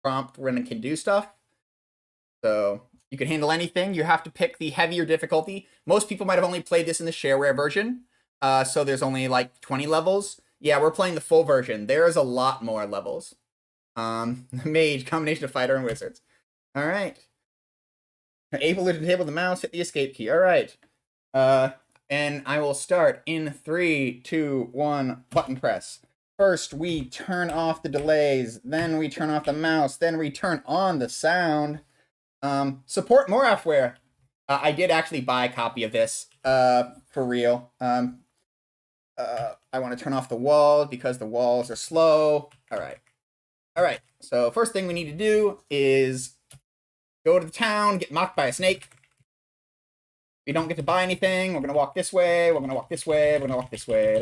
prompt when it can do stuff. So you can handle anything. You have to pick the heavier difficulty. Most people might have only played this in the shareware version. So there's only like 20 levels. Yeah, we're playing the full version. There is a lot more levels. Mage, combination of fighter and wizards. All right. Able to disable the mouse, hit the escape key. All right. And I will start in 3, 2, 1, button press. First, we turn off the delays. Then we turn off the mouse. Then we turn on the sound. Support Moraff. I did actually buy a copy of this, for real. I want to turn off the walls because the walls are slow. All right. So first thing we need to do is go to the town, get mocked by a snake. We don't get to buy anything. We're going to walk this way. We're going to walk this way. We're going to walk this way.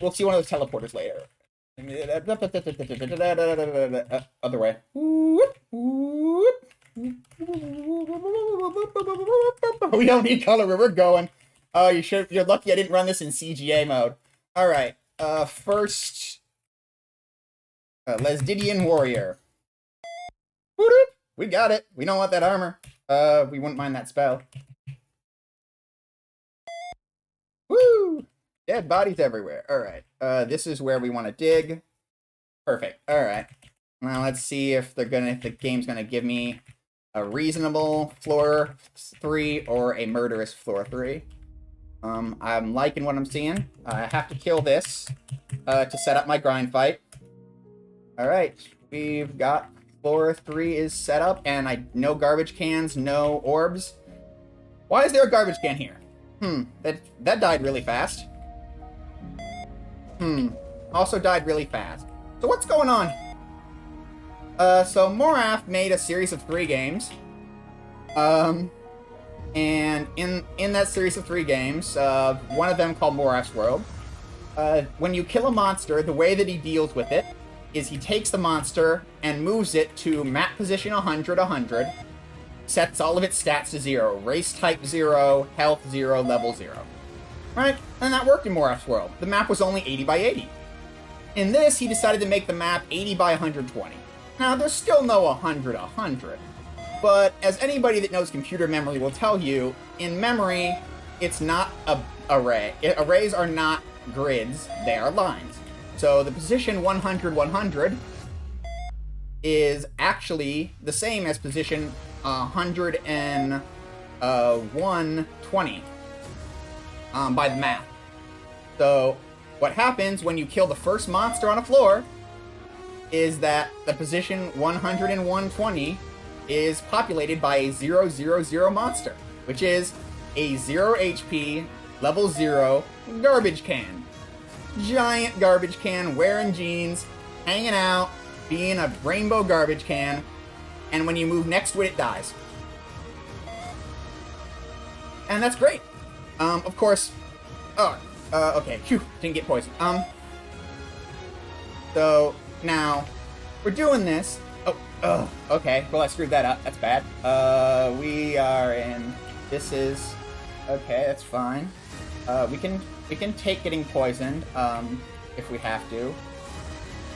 We'll see one of those teleporters later. Other way. We don't need color where we're going. Oh, you're lucky I didn't run this in CGA mode. All right. First, Lesdidian warrior. We got it. We don't want that armor. We wouldn't mind that spell. Woo! Dead bodies everywhere. All right. This is where we want to dig. Perfect. All right. Now let's see if the game's gonna give me a reasonable floor 3 or a murderous floor 3. I'm liking what I'm seeing. I have to kill this to set up my grind fight. All right. We've got floor 3 is set up, and no garbage cans, no orbs. Why is there a garbage can here? That died really fast. Also died really fast. So what's going on? So Moraff made a series of 3 games. And in that series of 3 games, one of them called Moraff's World, when you kill a monster, the way that he deals with it is he takes the monster and moves it to map position 100, 100, sets all of its stats to 0, race type 0, health 0, level 0. Right? And that worked in Moraff's World. The map was only 80 by 80. In this, he decided to make the map 80 by 120. Now, there's still no 100, 100. But as anybody that knows computer memory will tell you, in memory, it's not an array. Arrays are not grids, they are lines. So the position 100, 100 is actually the same as position 10120 by the math. So what happens when you kill the first monster on a floor is that the position 100 and 120 is populated by a 000 monster, which is a 0 HP, level 0 garbage can. Giant garbage can, wearing jeans, hanging out, being a rainbow garbage can, and when you move next to it, it dies. And that's great. Of course... okay, phew, didn't get poisoned. So, now, we're doing this... okay, well I screwed that up, that's bad. We are in... This is... Okay, that's fine. We can take getting poisoned, if we have to.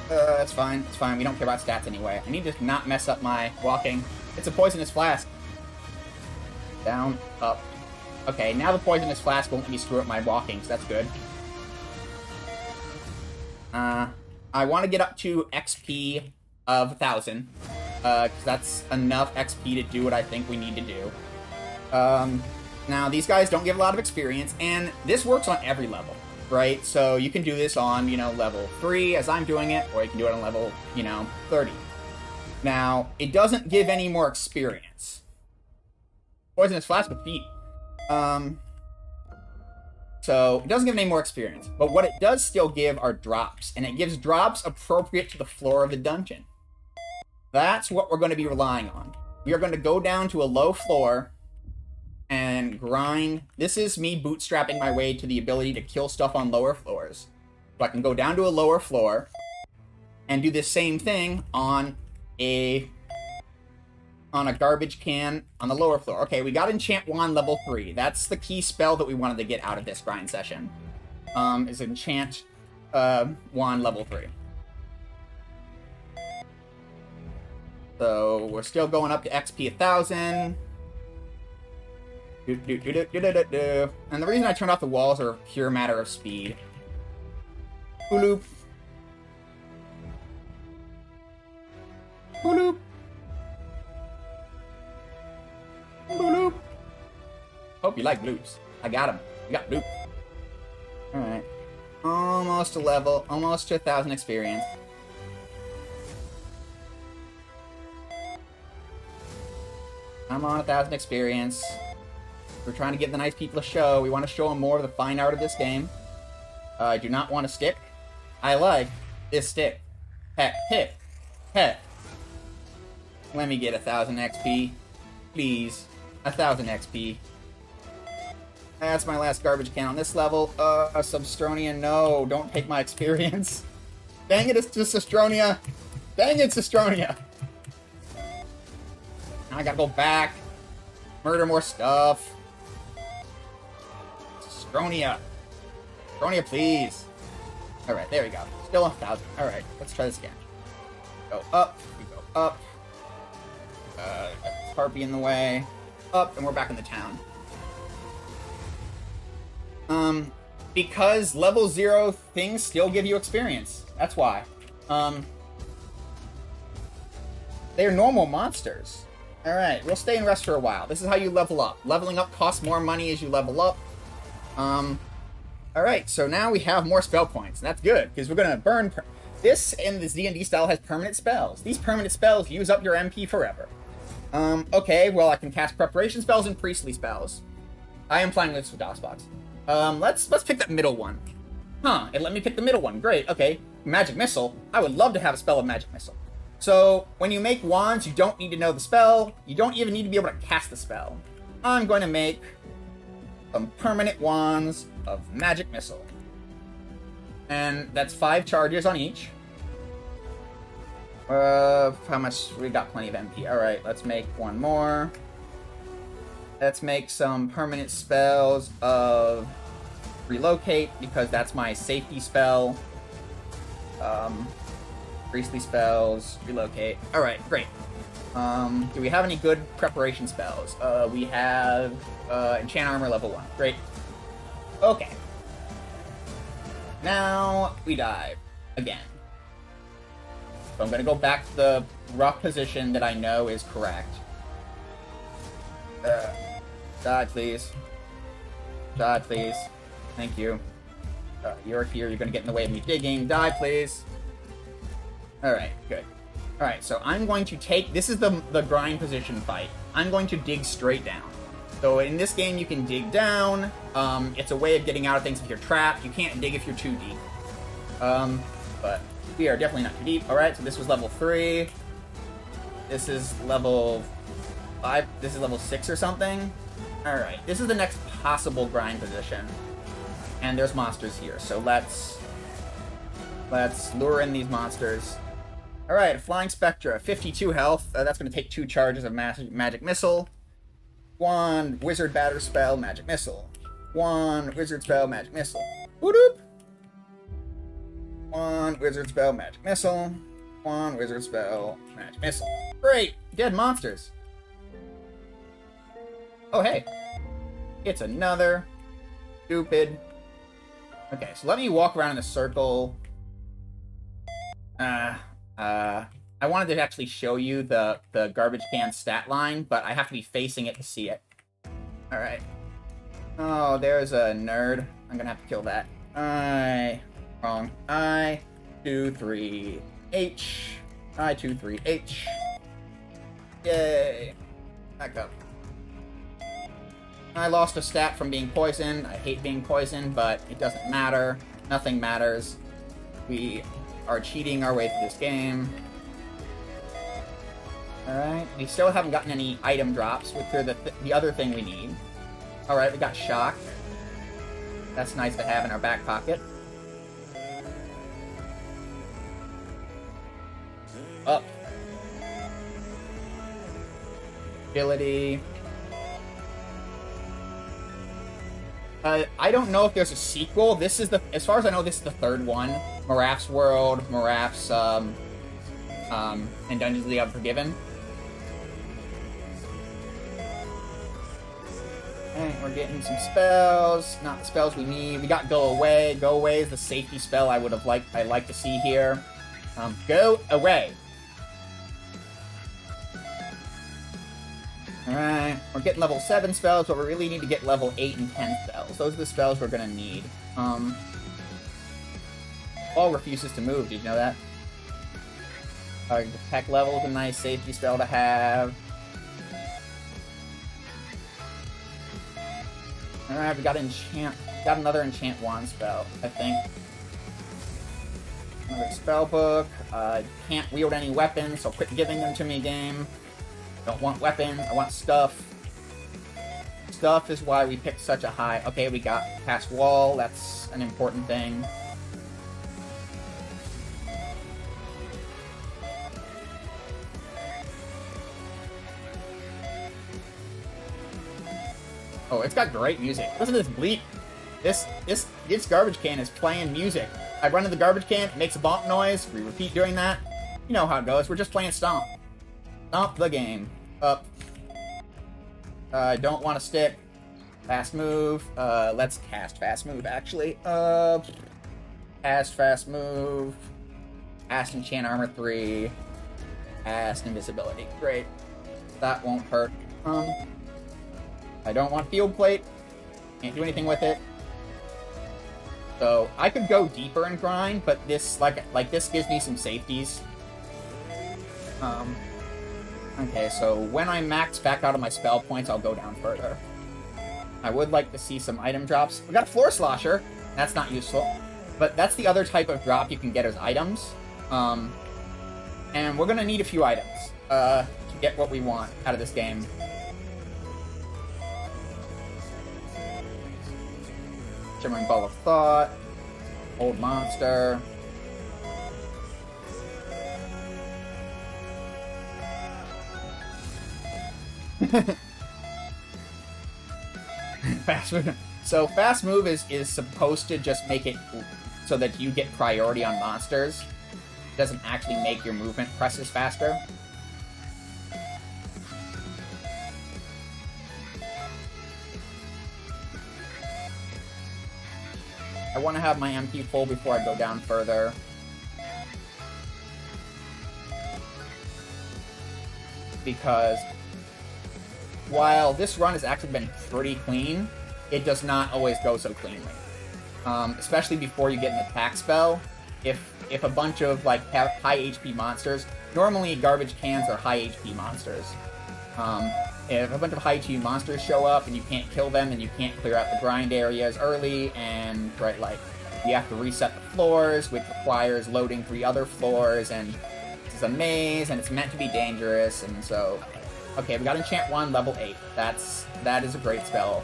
That's fine, it's fine, we don't care about stats anyway. I need to not mess up my walking. It's a poisonous flask. Down, up. Okay, now the poisonous flask won't let me screw up my walking, so that's good. I want to get up to XP of 1,000, because that's enough XP to do what I think we need to do. Now, these guys don't give a lot of experience, and this works on every level, right? So you can do this on, level 3, as I'm doing it, or you can do it on level, 30. Now, it doesn't give any more experience. Poisonous flask with feet. So, it doesn't give any more experience, but what it does still give are drops, and it gives drops appropriate to the floor of the dungeon. That's what we're going to be relying on. We are going to go down to a low floor and grind. This is me bootstrapping my way to the ability to kill stuff on lower floors. So I can go down to a lower floor and do this same thing on a garbage can on the lower floor. Okay, we got Enchant Wand level 3. That's the key spell that we wanted to get out of this grind session. is enchant wand level 3. So we're still going up to XP 1000. And the reason I turned off the walls are a pure matter of speed. Booloop. Booloop. Booloop. Hope you like bloops. I got him. We got bloop. Alright. Almost a level. Almost to 1,000 experience. I'm on 1,000 experience. We're trying to give the nice people a show. We want to show them more of the fine art of this game. I do not want a stick. I like this stick. Heck, hit, heck. Let me get 1,000 XP. Please. 1,000 XP. That's my last garbage can on this level. Substronia, no. Don't take my experience. Dang it, it's just Substronia. Dang it, Substronia. Now I gotta go back. Murder more stuff. Substronia. Substronia, please. Alright, there we go. Still 1,000. Alright, let's try this again. Go up. We go up. Got this harpy in the way. Up, and we're back in the town. Because level 0 things still give you experience. That's why. They're normal monsters. Alright, we'll stay and rest for a while. This is how you level up. Leveling up costs more money as you level up. Alright, so now we have more spell points. And that's good, because we're gonna burn... This, in this D&D style, has permanent spells. These permanent spells use up your MP forever. Okay, well, I can cast preparation spells and priestly spells. I am playing this with DOSBox. Let's pick that middle one. Huh, it let me pick the middle one. Great, okay. Magic Missile. I would love to have a spell of Magic Missile. So, when you make wands, you don't need to know the spell. You don't even need to be able to cast the spell. I'm going to make some permanent wands of Magic Missile. And that's 5 charges on each. How much? We got plenty of MP. Alright, let's make one more. Let's make some permanent spells of Relocate, because that's my safety spell. Priestly spells, Relocate. Alright, great. Do we have any good preparation spells? We have Enchant Armor level 1. Great. Okay. Now we dive again. So I'm going to go back to the rough position that I know is correct. Die, please. Die, please. Thank you. You're here. You're going to get in the way of me digging. Die, please. Alright, good. Alright, so I'm going to take... This is the grind position fight. I'm going to dig straight down. So in this game, you can dig down. It's a way of getting out of things if you're trapped. You can't dig if you're too deep. But we are definitely not too deep. Alright, so this was level 3. This is level 5. This is level 6 or something. Alright, this is the next possible grind position. And there's monsters here, so let's lure in these monsters. Alright, Flying Spectra, 52 health. That's going to take 2 charges of Magic Missile. 1 Wizard Batter Spell, Magic Missile. 1 Wizard Spell, Magic Missile. Whoop! 1 Wizard Spell, Magic Missile. 1 Wizard Spell, Magic Missile. Great! Dead monsters. Oh, hey. It's another stupid... Okay, so let me walk around in a circle. I wanted to actually show you the garbage can stat line, but I have to be facing it to see it. Alright. Oh, there's a nerd. I'm gonna have to kill that. Wrong. I23H. I23H. Yay. Back up. I lost a stat from being poisoned. I hate being poisoned, but it doesn't matter. Nothing matters. We are cheating our way through this game. Alright, we still haven't gotten any item drops, which are the other thing we need. Alright, we got Shock. That's nice to have in our back pocket. Up. Agility. I don't know if there's a sequel. This is as far as I know, this is the third one. Moraff's World, Moraff's, and Dungeons of the Unforgiven. Alright, we're getting some spells. Not the spells we need. We got Go Away. Go Away is the safety spell I'd like to see here. Go Away. Alright, we're getting level 7 spells, but we really need to get level 8 and 10 spells. Those are the spells we're gonna need. Ball refuses to move, did you know that? The Peck level is a nice safety spell to have. Alright, we got another enchant wand spell, I think. Another spell book. Can't wield any weapons, so quit giving them to me, game. Don't want weapons, I want stuff. Stuff is why we picked such a high... Okay, we got past wall, that's an important thing. Oh, it's got great music. Listen to this bleep. This garbage can is playing music. I run to the garbage can, it makes a bonk noise, we repeat doing that. You know how it goes, we're just playing Stomp. Stomp the game. Up. I don't want to stick. Fast move. Let's cast fast move, actually. Cast fast move. Cast enchant armor 3. Cast invisibility. Great. That won't hurt. I don't want field plate. Can't do anything with it. So I could go deeper and grind, but this like this gives me some safeties. Okay, so when I max back out of my spell points, I'll go down further. I would like to see some item drops. We got a Floor Slosher. That's not useful. But that's the other type of drop you can get as items. And we're gonna need a few items to get what we want out of this game. Shimmering Ball of Thought. Old Monster. Fast move. So fast move is supposed to just make it so that you get priority on monsters. It doesn't actually make your movement presses faster. I want to have my MP full before I go down further. Because while this run has actually been pretty clean, it does not always go so cleanly. Especially before you get an attack spell. If a bunch of like high HP monsters, normally garbage cans are high HP monsters. If a bunch of high HP monsters show up and you can't kill them and you can't clear out the grind areas early, and right, like you have to reset the floors, which requires loading 3 other floors, and this is a maze and it's meant to be dangerous, and so okay, we got Enchant Wand level 8. That is a great spell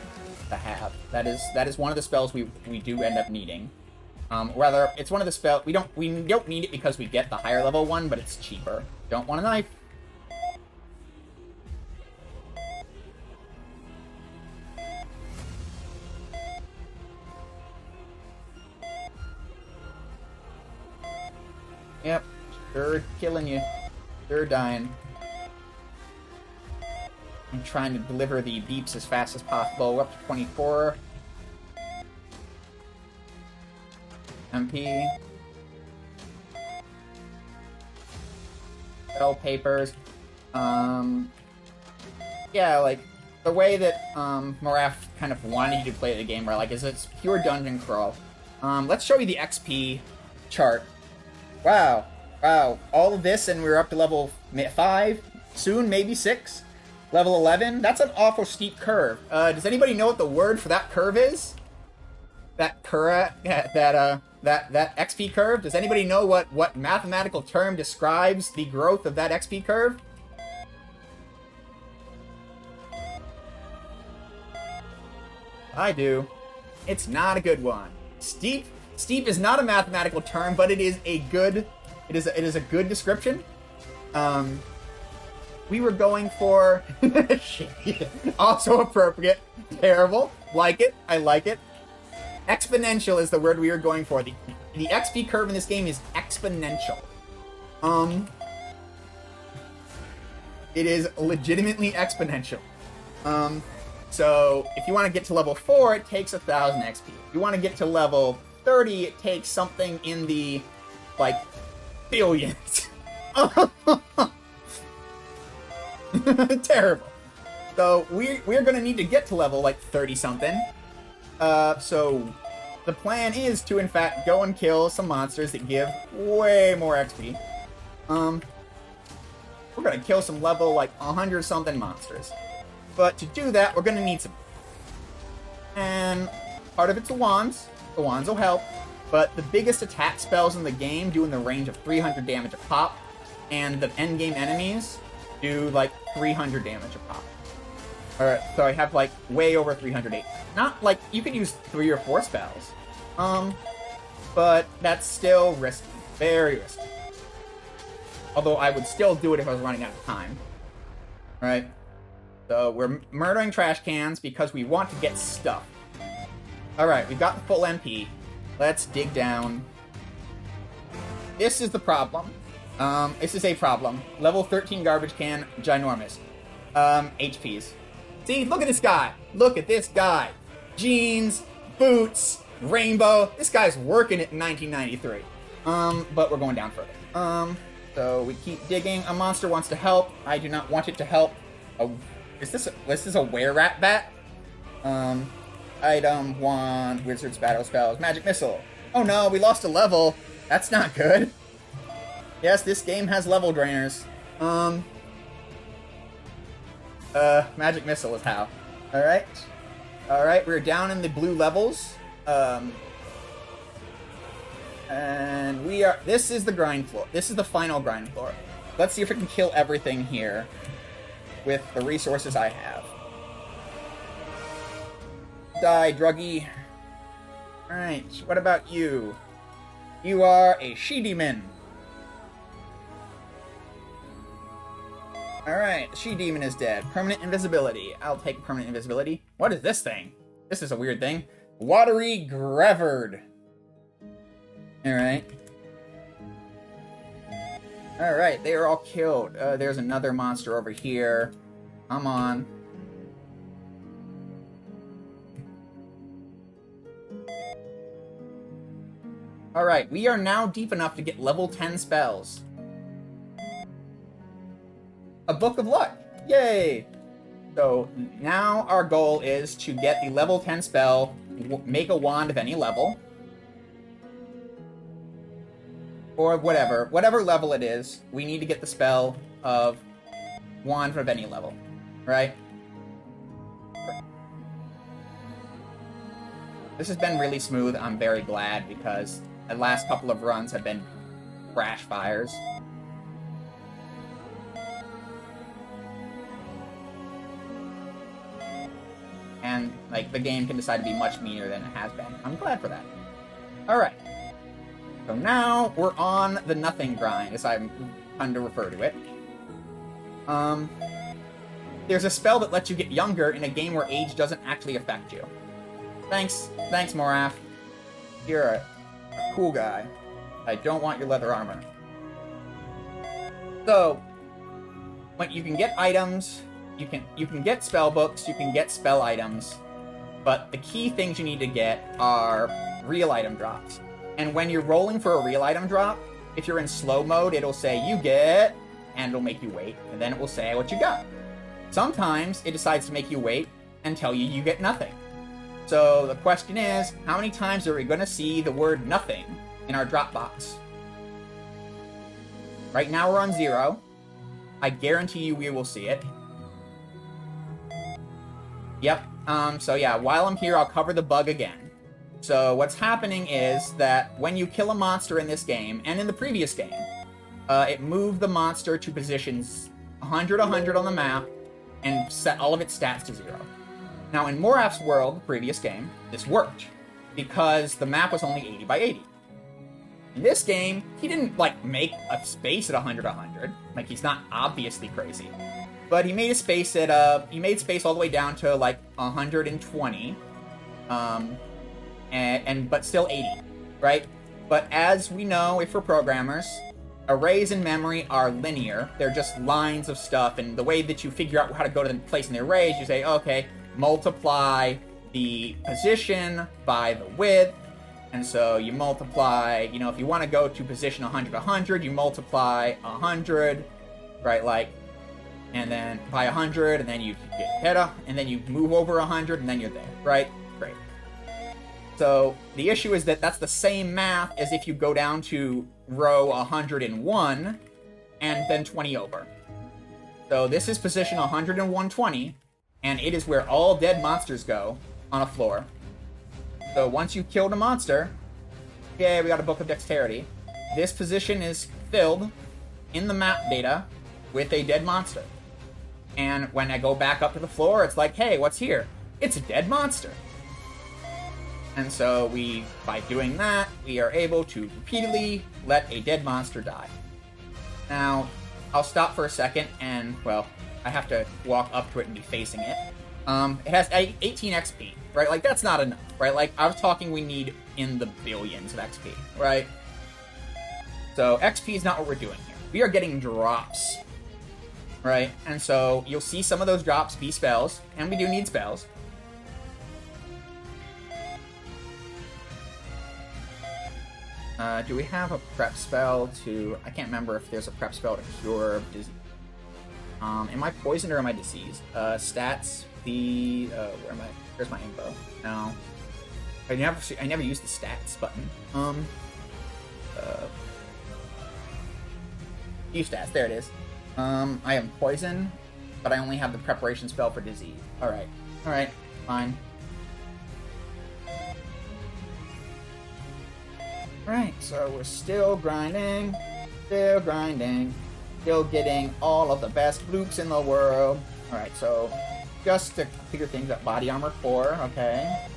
to have. That is one of the spells we do end up needing. Rather, it's one of the spells we don't need it because we get the higher level one, but it's cheaper. Don't want a knife. Yep, sure killing you. Sure dying. I'm trying to deliver the beeps as fast as possible. We're up to 24. MP. Spell papers. Yeah, like, the way that, Moraff kind of wanted you to play the game, where, like, is it's pure dungeon crawl. Let's show you the XP chart. Wow. Wow. All of this, and we're up to level 5. Soon, maybe 6. Level 11. That's an awful steep curve. Does anybody know what the word for that curve is? That XP curve? Does anybody know what mathematical term describes the growth of that XP curve? I do. It's not a good one. Steep is not a mathematical term, but it is a good description. We were going for also appropriate. Terrible. Like it. I like it. Exponential is the word we are going for. The XP curve in this game is exponential. It is legitimately exponential. So if you want to get to level 4, it takes 1,000 XP. If you want to get to level 30, it takes something in the, like, billions. Terrible. So we're gonna need to get to level, like, 30-something. So the plan is to, in fact, go and kill some monsters that give way more XP. We're gonna kill some level, like, 100-something monsters. But to do that, we're gonna need some... And part of it's the wands. The wands will help. But the biggest attack spells in the game do in the range of 300 damage a pop. And the endgame enemies do, like, 300 damage a pop. Alright, so I have, like, way over 308. Not, like, you could use 3 or 4 spells. But that's still risky. Very risky. Although I would still do it if I was running out of time. Right? So we're murdering trash cans because we want to get stuff. Alright, we've got the full MP. Let's dig down. This is the problem. This is a problem. Level 13 garbage can, ginormous. HPs. See, look at this guy. Look at this guy. Jeans, boots, rainbow. This guy's working it in 1993. But we're going down further. So we keep digging. A monster wants to help. I do not want it to help. Oh, is this a were-rat bat? Item 1, wizard's battle spells, magic missile. Oh no, we lost a level. That's not good. Yes, this game has level drainers. Magic missile is how. Alright. Alright, we're down in the blue levels. And we are... This is the grind floor. This is the final grind floor. Let's see if we can kill everything here with the resources I have. Die, druggie. Alright, what about you? You are a she-demon. Alright, the she-demon is dead. Permanent invisibility. I'll take permanent invisibility. What is this thing? This is a weird thing. Watery Grevard. Alright. Alright, they are all killed. There's another monster over here. Come on. Alright, we are now deep enough to get level 10 spells. A Book of Luck! Yay! So, now our goal is to get the level 10 spell, make a wand of any level. Or whatever level it is, we need to get the spell of wand of any level. Right? This has been really smooth. I'm very glad because the last couple of runs have been crash fires. And, like, the game can decide to be much meaner than it has been. I'm glad for that. Alright. So now, we're on the nothing grind, as I'm fun to refer to it. There's a spell that lets you get younger in a game where age doesn't actually affect you. Thanks, Moraff. You're a cool guy. I don't want your leather armor. So, when you can get items, you can get spell books, you can get spell items, but the key things you need to get are real item drops. And when you're rolling for a real item drop, if you're in slow mode, it'll say you get, and it'll make you wait, and then it will say what you got. Sometimes it decides to make you wait and tell you you get nothing. So the question is, how many times are we going to see the word nothing in our drop box? Right now we're on 0. I guarantee you we will see it. Yep. So yeah, while I'm here, I'll cover the bug again. So what's happening is that when you kill a monster in this game, and in the previous game, it moved the monster to positions 100 on the map, and set all of its stats to 0. Now in Moraff's world, the previous game, this worked, because the map was only 80 by 80. In this game, he didn't, like, make a space at 100. Like, he's not obviously crazy. But he made a space at, he made space all the way down to, like, 120. but still 80, right? But as we know, if we're programmers, arrays in memory are linear. They're just lines of stuff, and the way that you figure out how to go to the place in the array is you say, okay, multiply the position by the width, and so you multiply, you know, if you want to go to position 100, 100, you multiply 100, right, like, and then by 100, and then you get better, and then you move over 100, and then you're there, right? Great. So the issue is that that's the same math as if you go down to row 101 and then 20 over. So this is position 100 and 120, and it is where all dead monsters go on a floor. So once you killed a monster, yay, we got a Book of Dexterity. This position is filled in the map data with a dead monster. And when I go back up to the floor, it's like, hey, what's here? It's a dead monster. And so by doing that, we are able to repeatedly let a dead monster die. Now, I'll stop for a second and, well, I have to walk up to it and be facing it. It has 18 XP, right? Like, that's not enough, right? Like, I was talking we need in the billions of XP, right? So, XP is not what we're doing here. We are getting drops, right? And so, you'll see some of those drops be spells, and we do need spells. Do we have a prep spell to... I can't remember if there's a prep spell to cure disease. Am I poisoned or am I diseased? Stats, where's my info? No. I never used the stats button. View stats, there it is. I am poisoned, but I only have the preparation spell for disease. Alright, fine. Alright, so we're still grinding, still getting all of the best flukes in the world. Alright, so just to figure things out, body armor 4, okay.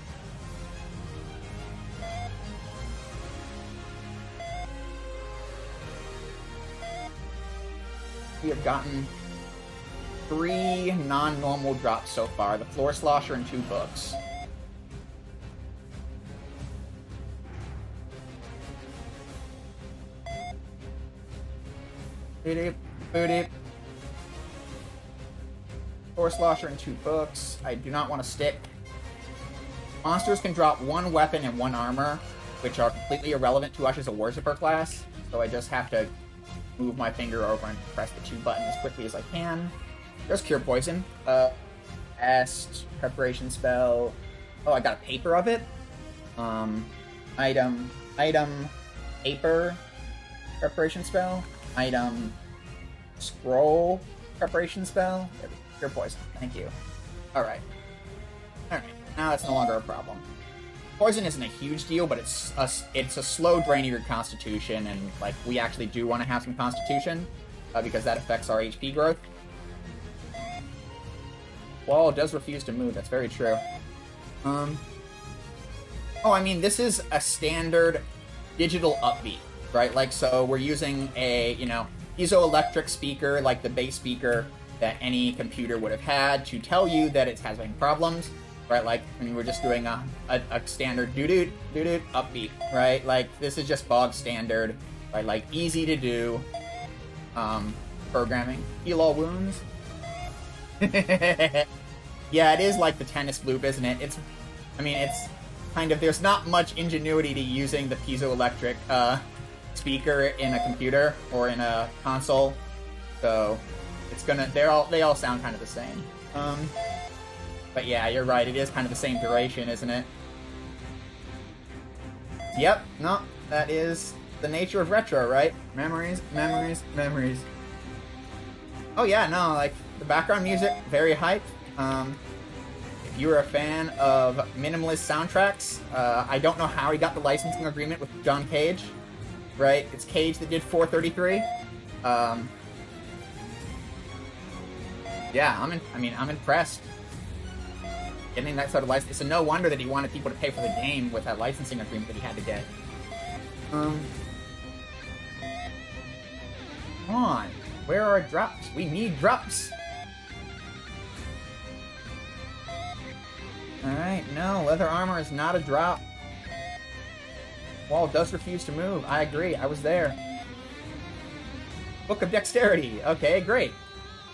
We have gotten 3 non-normal drops so far, the floor slosher and 2 books. Boop. Floor slosher and 2 books. I do not want to stick. Monsters can drop 1 weapon and 1 armor, which are completely irrelevant to us as a Worshipper class. So I just have to move my finger over and press the 2 buttons as quickly as I can. There's Cure Poison. Est, preparation spell. Oh, I got a paper of it. Item, paper, preparation spell. Item, scroll, preparation spell. Cure Poison. Thank you. Alright. Now that's no longer a problem. Poison isn't a huge deal, but it's a slow drain of your constitution, and like we actually do want to have some constitution because that affects our HP growth. Wall does refuse to move. That's very true. Oh, I mean, this is a standard digital upbeat, right? Like, so we're using a, piezoelectric speaker, like the bass speaker that any computer would have had to tell you that it's having problems, right? Like, when we're just doing a standard doo-doo upbeat, right? Like, this is just bog standard, right? Like, easy to do programming. Heal all wounds. Yeah, it is like the tennis loop, isn't it? It's kind of, there's not much ingenuity to using the piezoelectric speaker in a computer or in a console, so it's gonna, they all sound kind of the same. But yeah, you're right, it is kind of the same duration, isn't it? Yep, no, that is the nature of retro, right? Memories. Oh yeah, no, like, the background music, very hype. If you're a fan of minimalist soundtracks, I don't know how he got the licensing agreement with John Cage, right? It's Cage that did 433. Yeah, I'm impressed. Getting that sort of license. It's no wonder that he wanted people to pay for the game with that licensing agreement that he had to get. Come on. Where are our drops? We need drops. Alright, no, leather armor is not a drop. Wall does refuse to move. I agree. I was there. Book of Dexterity. Okay, great.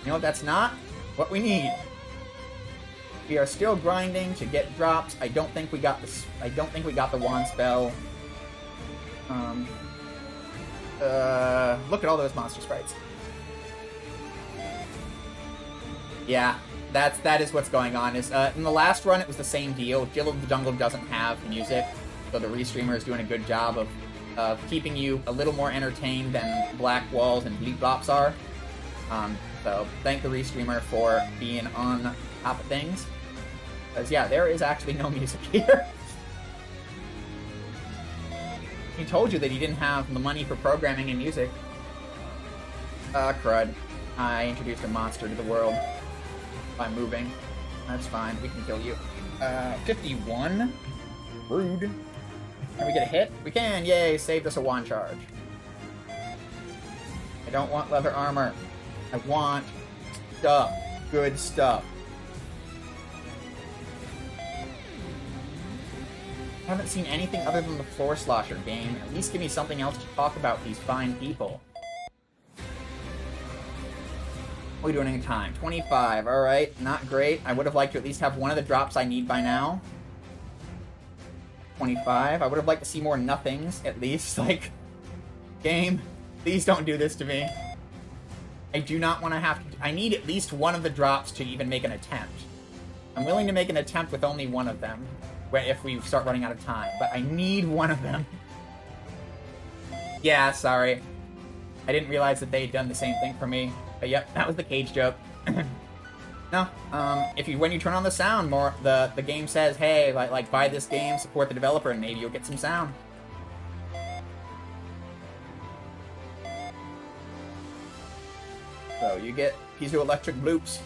You know what that's not? What we need. We are still grinding to get drops. I don't think we got this. I don't think we got the wand spell. Look at all those monster sprites. Yeah, that is what's going on. Is in the last run it was the same deal. Jill of the Jungle doesn't have music, so the restreamer is doing a good job of keeping you a little more entertained than Black Walls and Bleep Blops are. So thank the restreamer for being on top of things. Because, yeah, there is actually no music here. He told you that he didn't have the money for programming and music. Crud. I introduced a monster to the world by moving. That's fine. We can kill you. 51. Rude. Can we get a hit? We can! Yay! Saved us a wand charge. I don't want leather armor. I want stuff. Good stuff. I haven't seen anything other than the Floor Slosher game. At least give me something else to talk about these fine people. What are we doing in time? 25. Alright, not great. I would have liked to at least have one of the drops I need by now. 25. I would have liked to see more nothings, at least. Like, game, please don't do this to me. I do not want to have to... I need at least one of the drops to even make an attempt. I'm willing to make an attempt with only one of them, if we start running out of time, but I need one of them. Yeah, sorry. I didn't realize that they had done the same thing for me. But yep, that was the cage joke. No, when you turn on the sound, the game says, hey, like buy this game, support the developer, and maybe you'll get some sound. So you get piezoelectric bloops.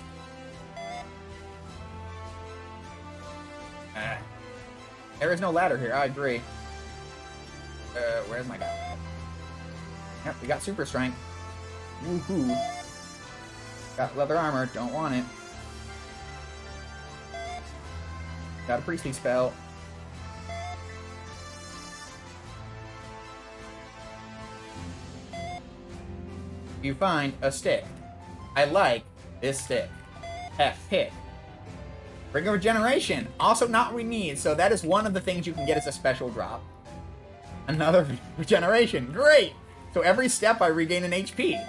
There is no ladder here, I agree. Where's my guy? Yep, we got super strength. Woohoo. Got leather armor, don't want it. Got a priestly spell. You find a stick. I like this stick. Pick. Ring of Regeneration. Also not what we need, so that is one of the things you can get as a special drop. Another regeneration. Great! So every step I regain an HP.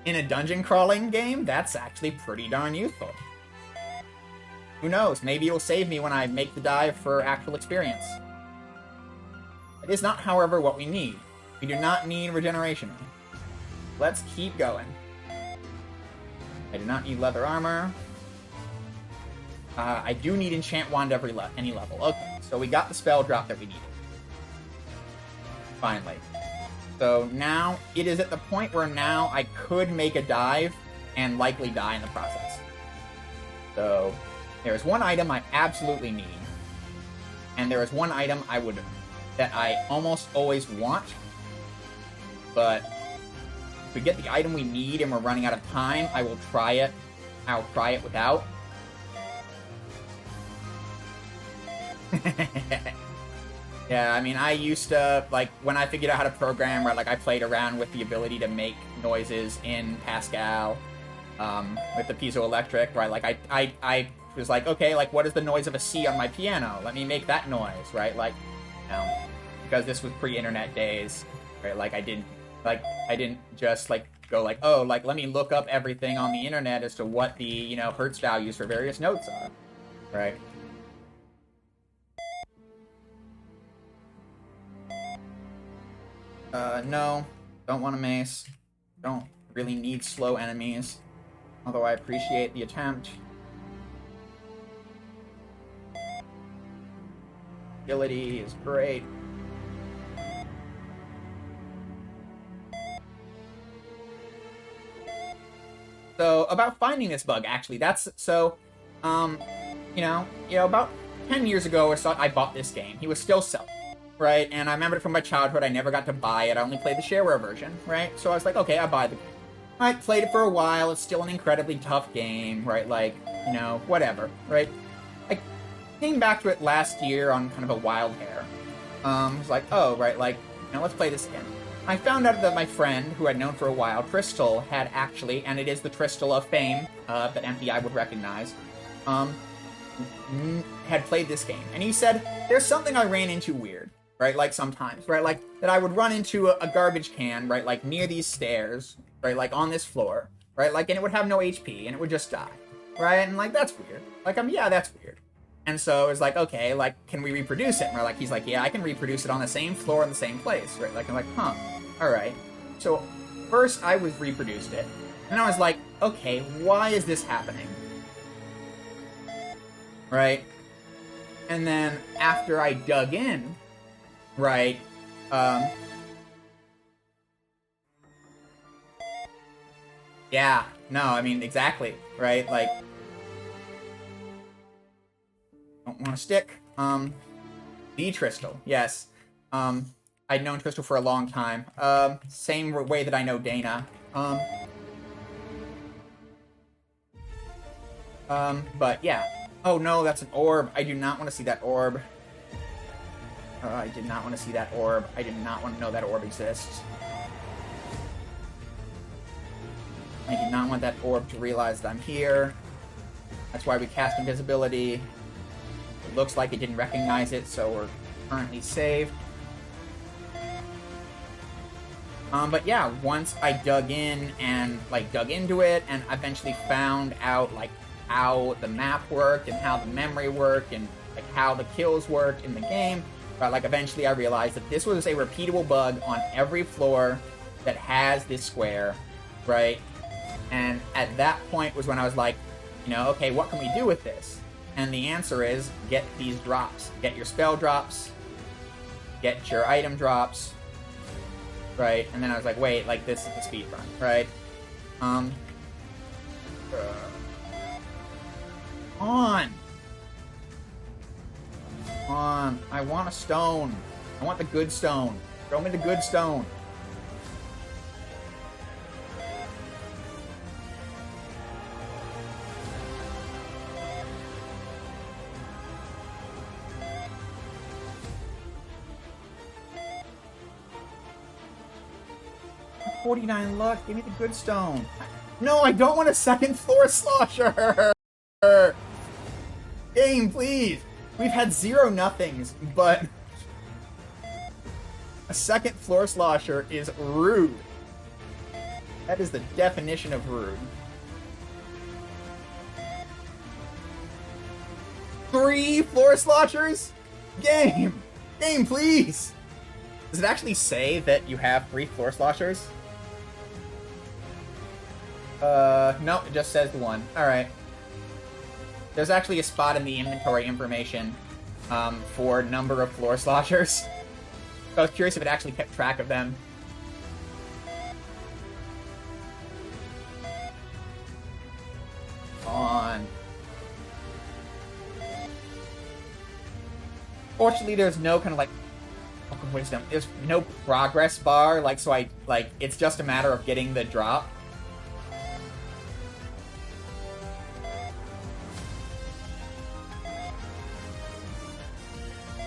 In a dungeon crawling game, that's actually pretty darn useful. Who knows? Maybe it'll save me when I make the dive for actual experience. It is not, however, what we need. We do not need regeneration. Let's keep going. I do not need leather armor. I do need enchant wand any level. Okay, so we got the spell drop that we needed. Finally. So now, it is at the point where now I could make a dive and likely die in the process. So, there's one item I absolutely need. And there is one item that I almost always want. But, if we get the item we need and we're running out of time, I will try it. I'll try it without. Yeah, I mean, I used to, like, when I figured out how to program, right, like, I played around with the ability to make noises in Pascal, with the piezoelectric, right, like, I was like, okay, like, what is the noise of a C on my piano? Let me make that noise, right, like, you know, because this was pre-internet days, right, like, I didn't just, like, go like, oh, like, let me look up everything on the internet as to what the, you know, hertz values for various notes are, right? No. Don't want a mace. Don't really need slow enemies. Although I appreciate the attempt. Agility is great. So, about finding this bug, actually, that's, so, you know, about 10 years ago or so, I bought this game. He was still selling. Right, and I remember it from my childhood, I never got to buy it, I only played the shareware version, right? So I was like, okay, I'll buy the game. I played it for a while, it's still an incredibly tough game, right, like, you know, whatever, right? I came back to it last year on kind of a wild hair. was like, oh, right, like, let's play this again. I found out that my friend, who I'd known for a while, Crystal, had actually, and it is the Crystal of Fame that MPI would recognize, had played this game. And he said, there's something I ran into weird, right? Like sometimes, right? Like that I would run into a garbage can, right? Like near these stairs, right? Like on this floor, right? Like, and it would have no HP and it would just die, right? And like, that's weird. Like, yeah, that's weird. And so it's like, okay, like, can we reproduce it? And like, he's like, yeah, I can reproduce it on the same floor in the same place, right? Like, I'm like, huh, all right. So first I was reproduced it, and I was like, okay, why is this happening? Right? And then after I dug in, right, yeah, no, I mean, exactly, right? Like, don't want to stick. The Crystal, yes. I'd known Crystal for a long time. Same way that I know Dana. But yeah. Oh no, that's an orb. I do not want to see that orb. I did not want to see that orb. I did not want to know that orb exists. I did not want that orb to realize that I'm here. That's why we cast invisibility. It looks like it didn't recognize it, so we're currently safe. But yeah, once I dug in and, like, dug into it and eventually found out, like, how the map worked and how the memory worked and, like, how the kills worked in the game, but, like, eventually I realized that this was a repeatable bug on every floor that has this square, right? And at that point was when I was like, okay, what can we do with this? And the answer is, get these drops. Get your spell drops. Get your item drops. Right? And then I was like, wait, like, this is the speed run, right? On! I want a stone. I want the good stone. Show me the good stone. $49 luck. Give me the good stone. No, I don't want a second floor slosher. Game, please. We've had 0 nothings, but a second floor slosher is rude. That is the definition of rude. 3 floor sloshers? Game, please. Does it actually say that you have 3 floor sloshers? No, it just says 1. Alright. There's actually a spot in the inventory information, for number of floor sloshers. So I was curious if it actually kept track of them. On. Fortunately, there's no kind of, like, wisdom. There's no progress bar, like, so it's just a matter of getting the drop.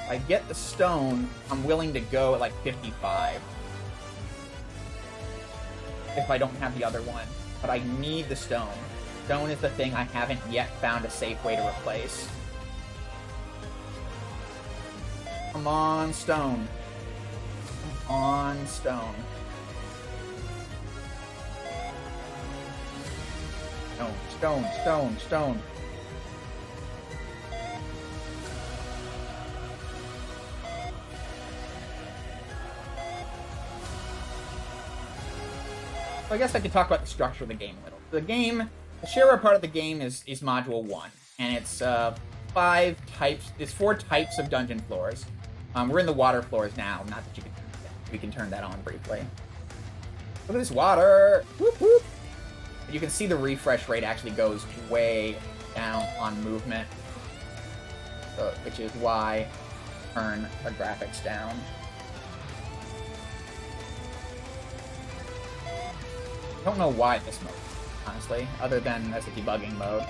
I get the stone, I'm willing to go at like 55. If I don't have the other one. But I need the stone. Stone is the thing I haven't yet found a safe way to replace. Come on, stone. Come on, stone. Stone. So I guess I could talk about the structure of the game a little. The shareware part of the game is Module 1, and it's 5 types. There's 4 types of dungeon floors. We're in the water floors now. Not that we can turn that on briefly. Look at this water! Whoop whoop! But you can see the refresh rate actually goes way down on movement, so, which is why I turn the graphics down. I don't know why this mode, honestly, other than as a debugging mode.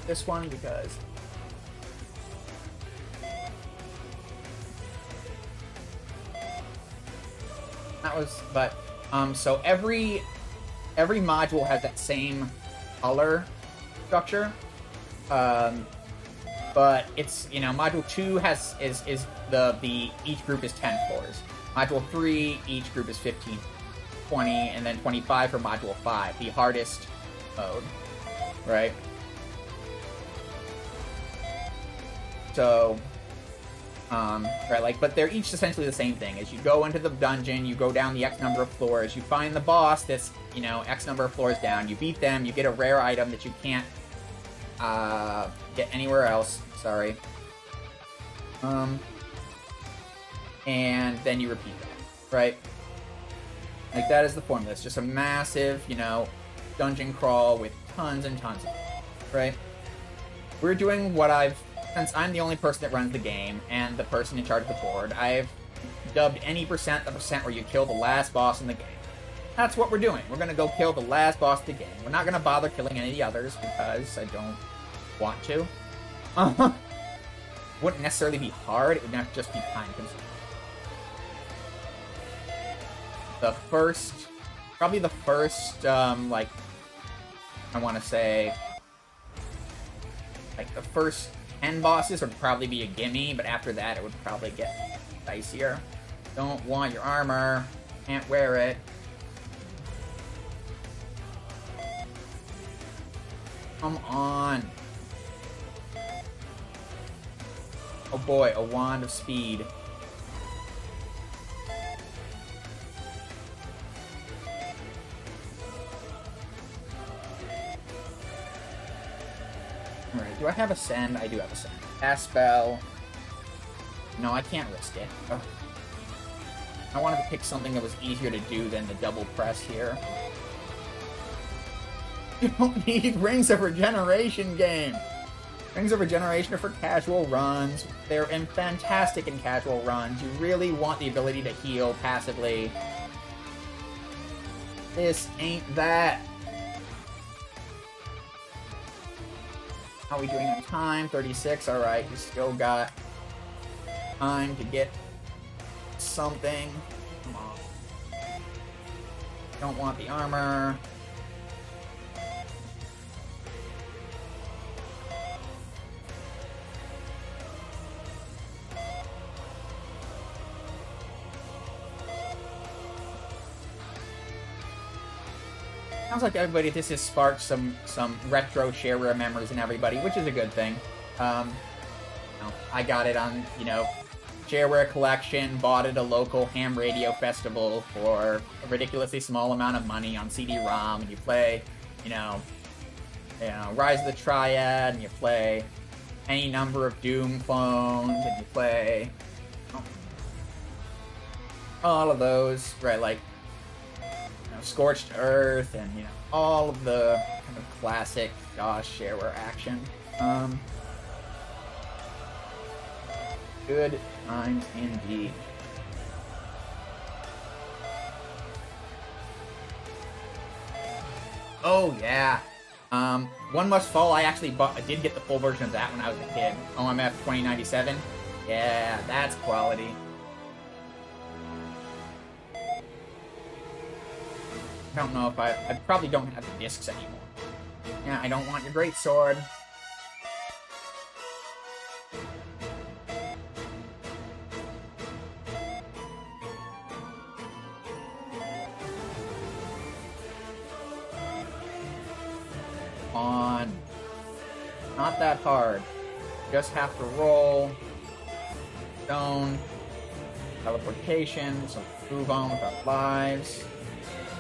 This one, because That was, but, so every module has that same color structure. But it's, you know, Module 2 is each group is 10 floors. Module 3, each group is 15, 20, and then 25 for Module 5, the hardest mode, right? So, right, like, but they're each essentially the same thing. As you go into the dungeon, you go down the X number of floors, you find the boss that's, you know, X number of floors down, you beat them, you get a rare item that you can't get anywhere else, sorry. And then you repeat that, right? Like, that is the formula. It's just a massive, you know, dungeon crawl with tons and tons of it, right? We're doing what since I'm the only person that runs the game and the person in charge of the board, I've dubbed any percent the percent where you kill the last boss in the game. That's what we're doing. We're gonna go kill the last boss of the game. We're not gonna bother killing any of the others because I don't want to. Wouldn't necessarily be hard, it would not just be time consuming. Probably the first, like, I want to say, like, the first 10 bosses would probably be a gimme, but after that it would probably get dicier. Don't want your armor, can't wear it. Come on. Oh boy, a wand of speed. Alright, do I have Ascend? I do have Ascend. Cast spell. No, I can't risk it. Ugh. I wanted to pick something that was easier to do than the double press here. You don't need Rings of Regeneration, game! Rings of Regeneration are for casual runs. They're fantastic in casual runs. You really want the ability to heal passively. This ain't that. How are we doing on time? 36, alright. We still got time to get something. Come on. Don't want the armor. Sounds like everybody, this has sparked some retro shareware memories in everybody, which is a good thing. You know, I got it on, you know, shareware collection, bought it at a local ham radio festival for a ridiculously small amount of money on CD-ROM, and you play, you know, Rise of the Triad, and you play any number of Doom clones, and you play all of those, right, like, Scorched Earth, and, you know, all of the kind of classic DOS shareware action. Good times indeed. Oh, yeah. One Must Fall, I did get the full version of that when I was a kid. OMF 2097. Yeah, that's quality. I don't know if I probably don't have the discs anymore. Yeah, I don't want your greatsword. Come on. Not that hard. Just have to roll. Stone. Teleportation. So move on with our lives.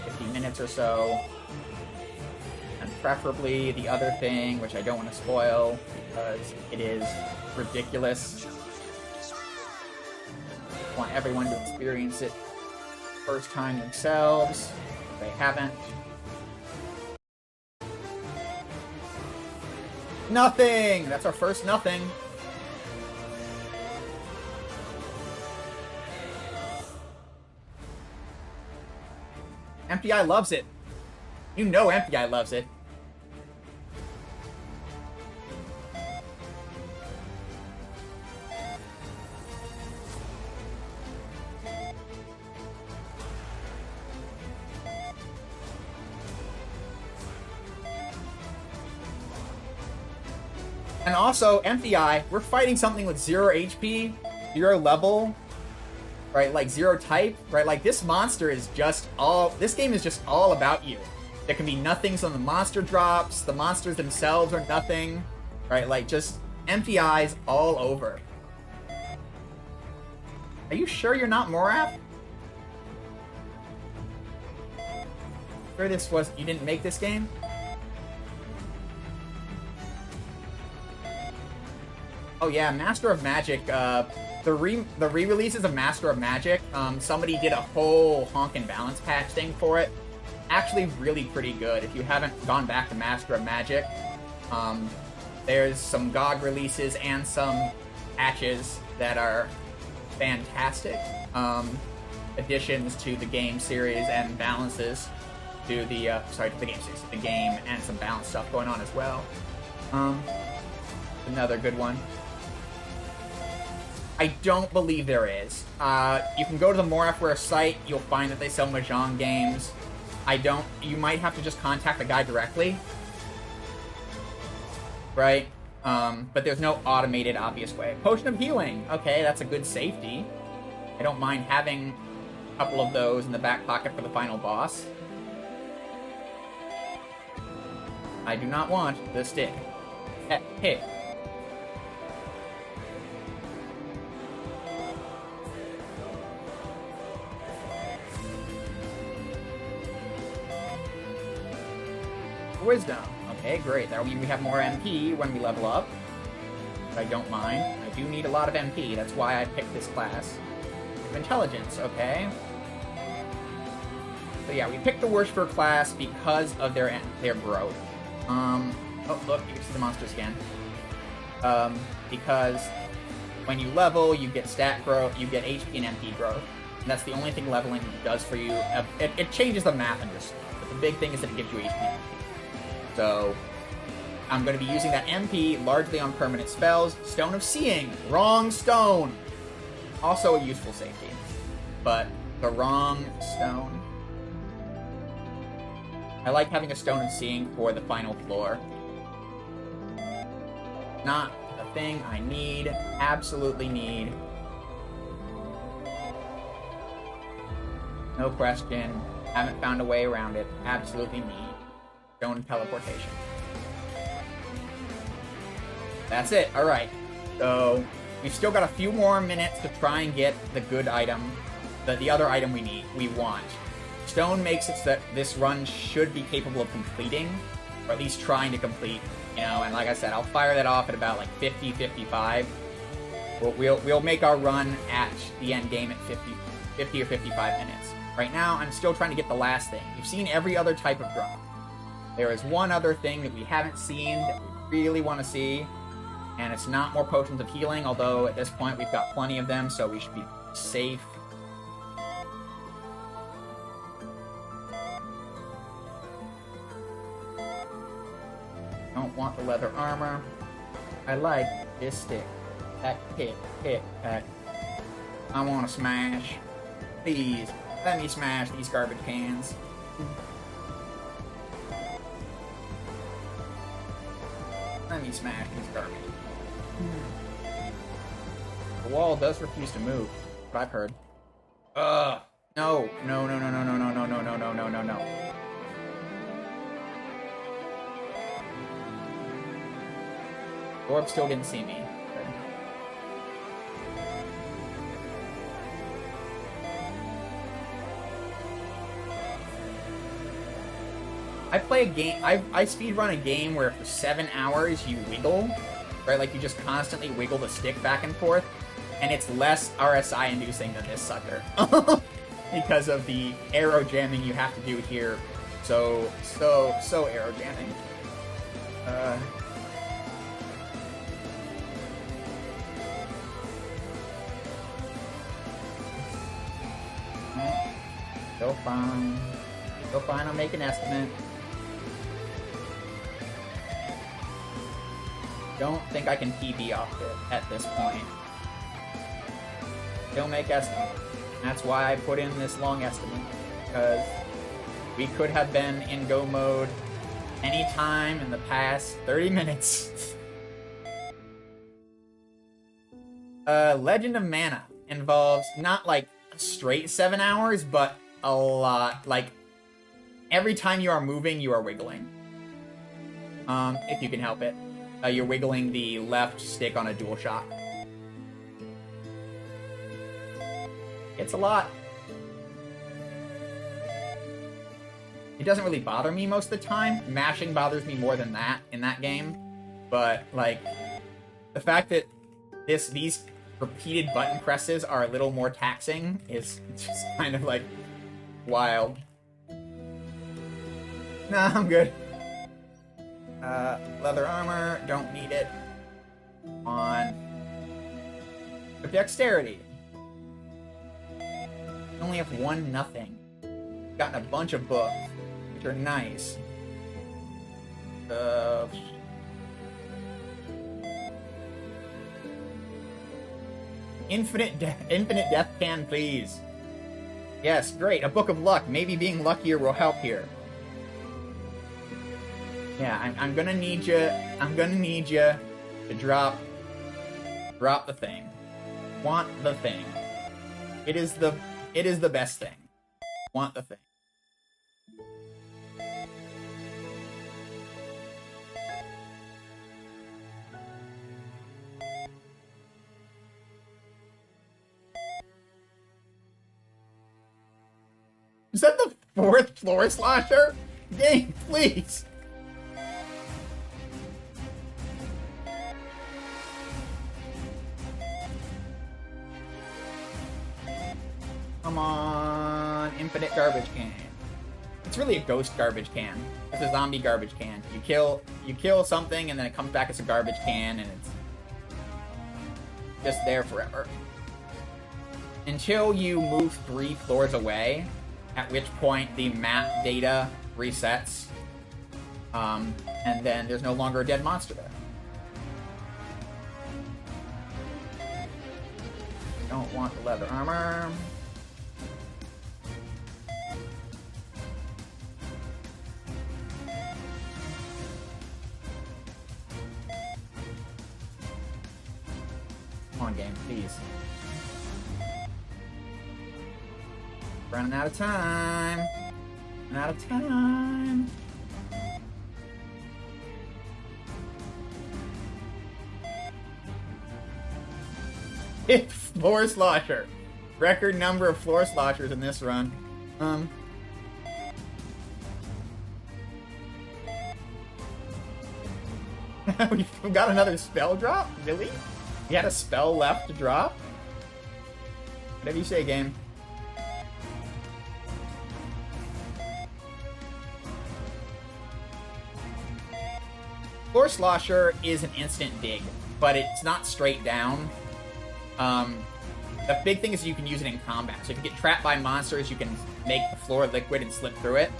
50 minutes or so, and preferably the other thing, which I don't want to spoil because it is ridiculous. I want everyone to experience it first time themselves if they haven't. Nothing! That's our first nothing. MPI loves it. You know MPI loves it. And also, MPI, we're fighting something with 0 HP, 0 level, right? Like 0 type, right? Like this monster is just all, this game is just all about you. There can be nothings on the monster drops, the monsters themselves are nothing, right? Like just MPIs all over. Are you sure you're not Moraff? Sure this was, you didn't make this game? Oh yeah, Master of Magic, the re-releases of Master of Magic, somebody did a whole honkin' balance patch thing for it. Actually really pretty good. If you haven't gone back to Master of Magic, there's some GOG releases and some patches that are fantastic. Additions to the game series and balances to the, to the game series, the game, and some balance stuff going on as well. Another good one. I don't believe there is. You can go to the Moraffware site, you'll find that they sell Mahjong games. You might have to just contact the guy directly. Right? But there's no automated, obvious way. Potion of Healing. Okay, that's a good safety. I don't mind having a couple of those in the back pocket for the final boss. I do not want the stick. Hit. Wisdom. Okay, great. That means we have more MP when we level up. But I don't mind. I do need a lot of MP. That's why I picked this class. Intelligence. Okay. So yeah, we picked the Worshipper class because of their growth. Oh, look, you can see the monsters again. Because when you level, you get stat growth, you get HP and MP growth. And that's the only thing leveling does for you. It changes the math in your stuff. But the big thing is that it gives you HP and MP. So, I'm going to be using that MP largely on permanent spells. Stone of Seeing. Wrong stone. Also a useful safety. But the wrong stone. I like having a Stone of Seeing for the final floor. Not a thing I need. Absolutely need. No question. Haven't found a way around it. Absolutely need. Stone teleportation. That's it. Alright. So, we've still got a few more minutes to try and get the good item. The other item we want. Stone makes it so that this run should be capable of completing. Or at least trying to complete. You know, and like I said, I'll fire that off at about like 50, 55. We'll make our run at the end game at 50 or 55 minutes. Right now, I'm still trying to get the last thing. We've seen every other type of drop. There is one other thing that we haven't seen that we really want to see, and it's not more Potions of Healing, although at this point we've got plenty of them, so we should be safe. Don't want the leather armor. I like this stick. That hit, that. I want to smash. Please, let me smash these garbage cans. Let me smash these garbage. The wall does refuse to move, what I've heard. Ugh. No. No. Orb still didn't see me. Okay. I play a game, I speedrun a game where for 7 hours you wiggle, right? Like you just constantly wiggle the stick back and forth, and it's less RSI inducing than this sucker. Because of the arrow jamming you have to do here. So arrow jamming. Still fine. Still fine, I'll make an estimate. Don't think I can PB off it at this point. Still make estimate. That's why I put in this long estimate. Because we could have been in go mode anytime in the past 30 minutes. Legend of Mana involves not like straight 7 hours, but a lot. Like every time you are moving, you are wiggling. If you can help it. You're wiggling the left stick on a dual shock. It's a lot. It doesn't really bother me most of the time. Mashing bothers me more than that in that game. But, like, the fact that these repeated button presses are a little more taxing is just kind of, like, wild. Nah, I'm good. Leather armor, don't need it. On. Dexterity. Only have 1 nothing. Gotten a bunch of books, which are nice. Infinite death can, please. Yes, great. A book of luck. Maybe being luckier will help here. Yeah, I'm gonna need you. I'm gonna need you to drop the thing. Want the thing. It is the best thing. Want the thing. Is that the 4th floor slasher? Game, please. Come on, infinite garbage can. It's really a ghost garbage can. It's a zombie garbage can. You kill something and then it comes back as a garbage can and it's just there forever. Until you move 3 floors away, at which point the map data resets. And then there's no longer a dead monster there. Don't want the leather armor. Come on, game, please. Running out of time. Running out of time. Fifth floor slosher. Record number of floor sloshers in this run. We've got another spell drop? Really? You had a spell left to drop? Whatever you say, game. Floor Slosher is an instant dig, but it's not straight down. The big thing is you can use it in combat. So if you get trapped by monsters, you can make the floor liquid and slip through it.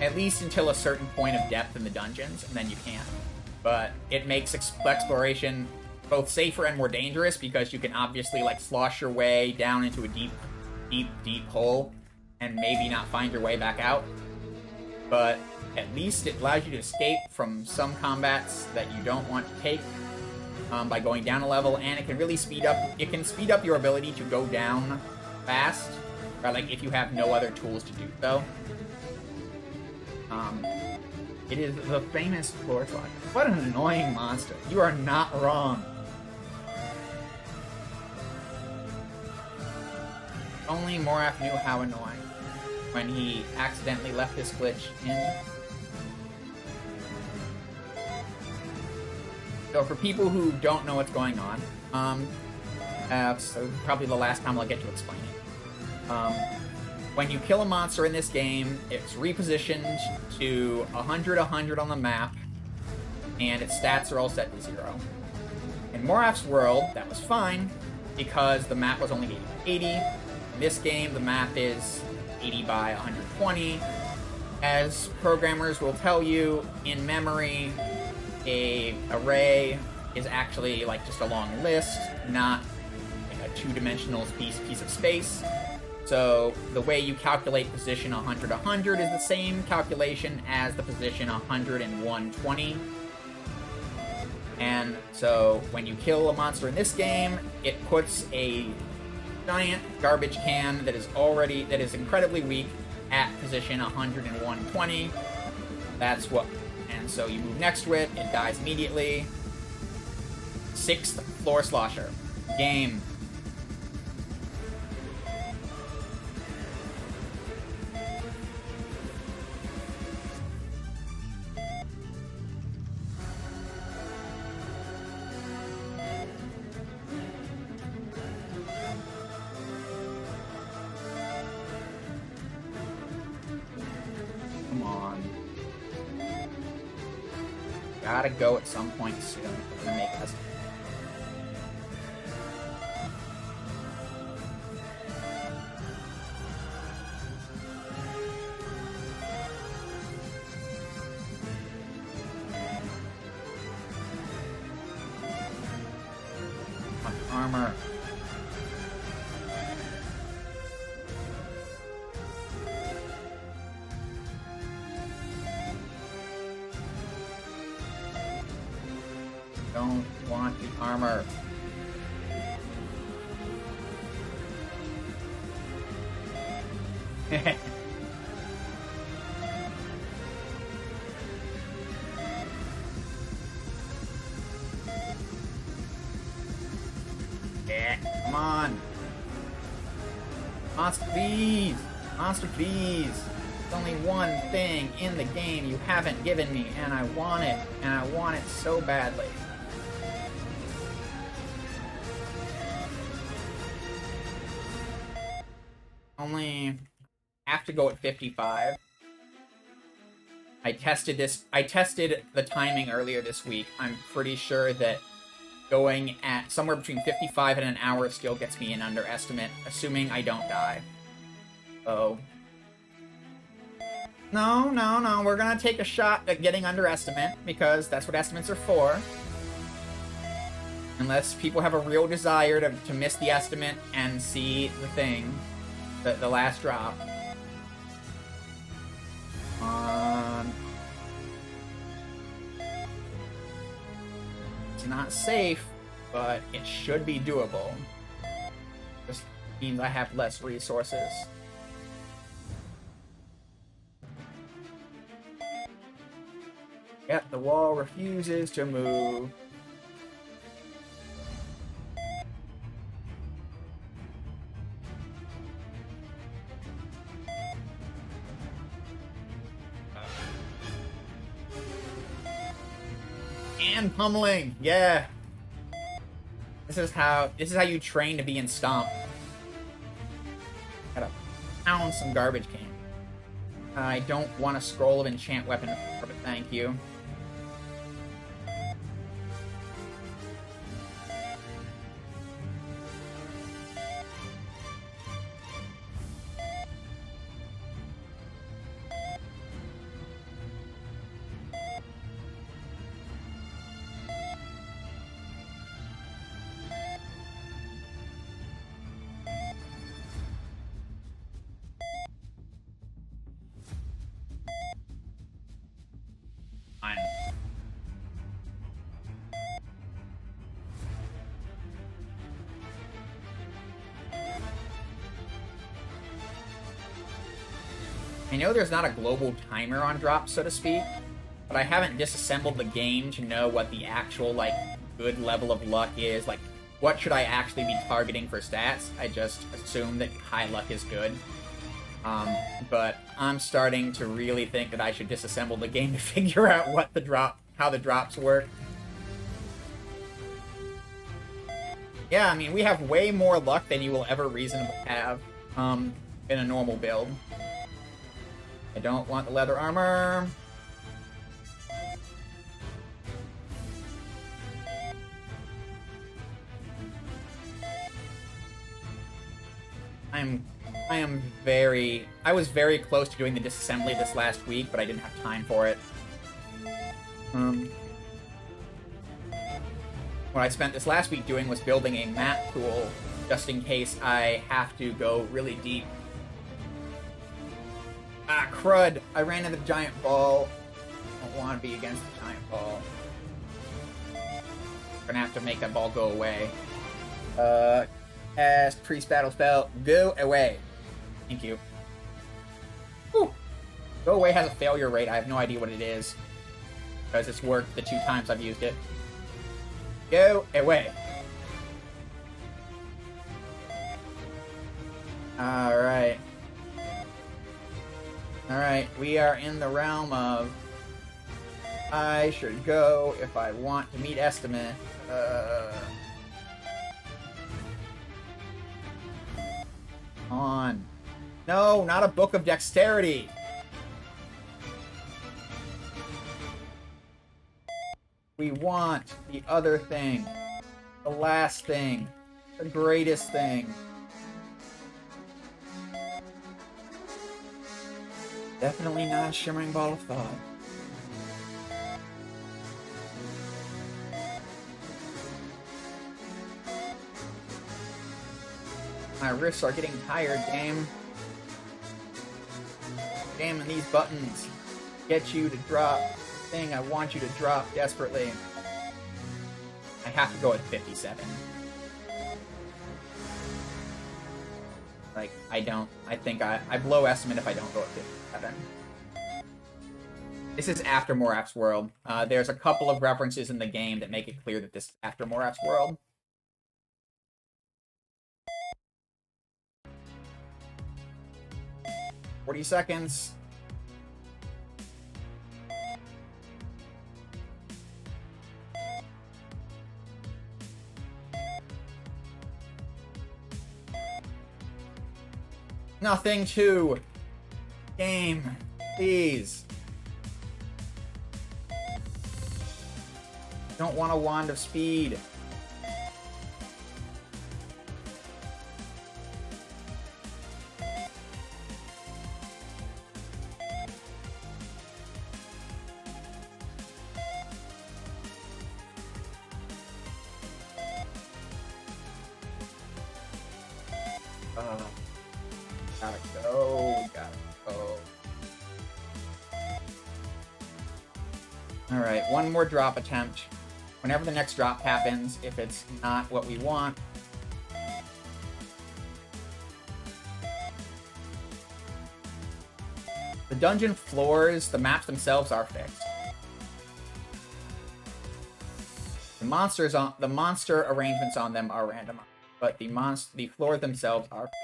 At least until a certain point of depth in the dungeons, and then you can't. But it makes exploration both safer and more dangerous because you can obviously like slosh your way down into a deep hole and maybe not find your way back out. But at least it allows you to escape from some combats that you don't want to take by going down a level, and it can really speed up your ability to go down fast, or like if you have no other tools to do so. It is the famous floor slide. What an annoying monster. You are not wrong. Only Moraff knew how annoying when he accidentally left this glitch in. So for people who don't know what's going on, so probably the last time I'll get to explain it. When you kill a monster in this game, it's repositioned to 100 on the map, and its stats are all set to 0. In Moraff's world, that was fine, because the map was only 80 by 80. In this game, the map is 80 by 120. As programmers will tell you, in memory, a array is actually like just a long list, not like a two-dimensional piece of space. So the way you calculate position 100 is the same calculation as the position 100 and 120. And so when you kill a monster in this game, it puts a giant garbage can that is incredibly weak at position 101-20. That's what. And so you move next to it, it dies immediately. 6th floor slosher. Game. Come on. Gotta go at some point soon. I'm gonna make us. Armor. Don't want the armor. Yeah, come on. Monster, please. Monster, please. There's only one thing in the game you haven't given me, and I want it. And I want it so badly. Only have to go at 55. I tested the timing earlier this week. I'm pretty sure that going at somewhere between 55 and an hour still gets me an underestimate, assuming I don't die. Oh. No, we're gonna take a shot at getting underestimate, because that's what estimates are for. Unless people have a real desire to miss the estimate and see the thing. The last drop. It's not safe, but it should be doable. Just means I have less resources. Yep, the wall refuses to move. And pummeling, yeah. This is how you train to be in Stomp. Gotta pound some garbage can. I don't want a scroll of enchant weapon, but thank you. I know there's not a global timer on drops, so to speak, but I haven't disassembled the game to know what the actual, like, good level of luck is. Like, what should I actually be targeting for stats? I just assume that high luck is good. But I'm starting to really think that I should disassemble the game to figure out how the drops work. Yeah, I mean, we have way more luck than you will ever reasonably have, in a normal build. I don't want the leather armor. I was very close to doing the disassembly this last week, but I didn't have time for it. What I spent this last week doing was building a map tool, just in case I have to go really deep. Ah, crud! I ran into the giant ball. I don't want to be against the giant ball. Gonna have to make that ball go away. Cast priest battle spell. Go away. Thank you. Whew. Go away has a failure rate. I have no idea what it is. Because it's worked the 2 times I've used it. Go away. Alright. Alright, we are in the realm of I should go if I want to meet estimate. On. No, not a book of dexterity. We want the other thing. The last thing. The greatest thing. Definitely not a shimmering ball of thought. My wrists are getting tired, game. Jamming these buttons. Get you to drop the thing I want you to drop desperately. I have to go at 57. Like, I think I blow estimate if I don't go at 57. This is after Moraff's world. There's a couple of references in the game that make it clear that this is after Moraff's world. $40 seconds. Nothing to game, please. Don't want a wand of speed. Gotta go. Alright, one more drop attempt. Whenever the next drop happens, if it's not what we want. The dungeon floors, the maps themselves are fixed. The monster arrangements on them are random, but the floors themselves are fixed.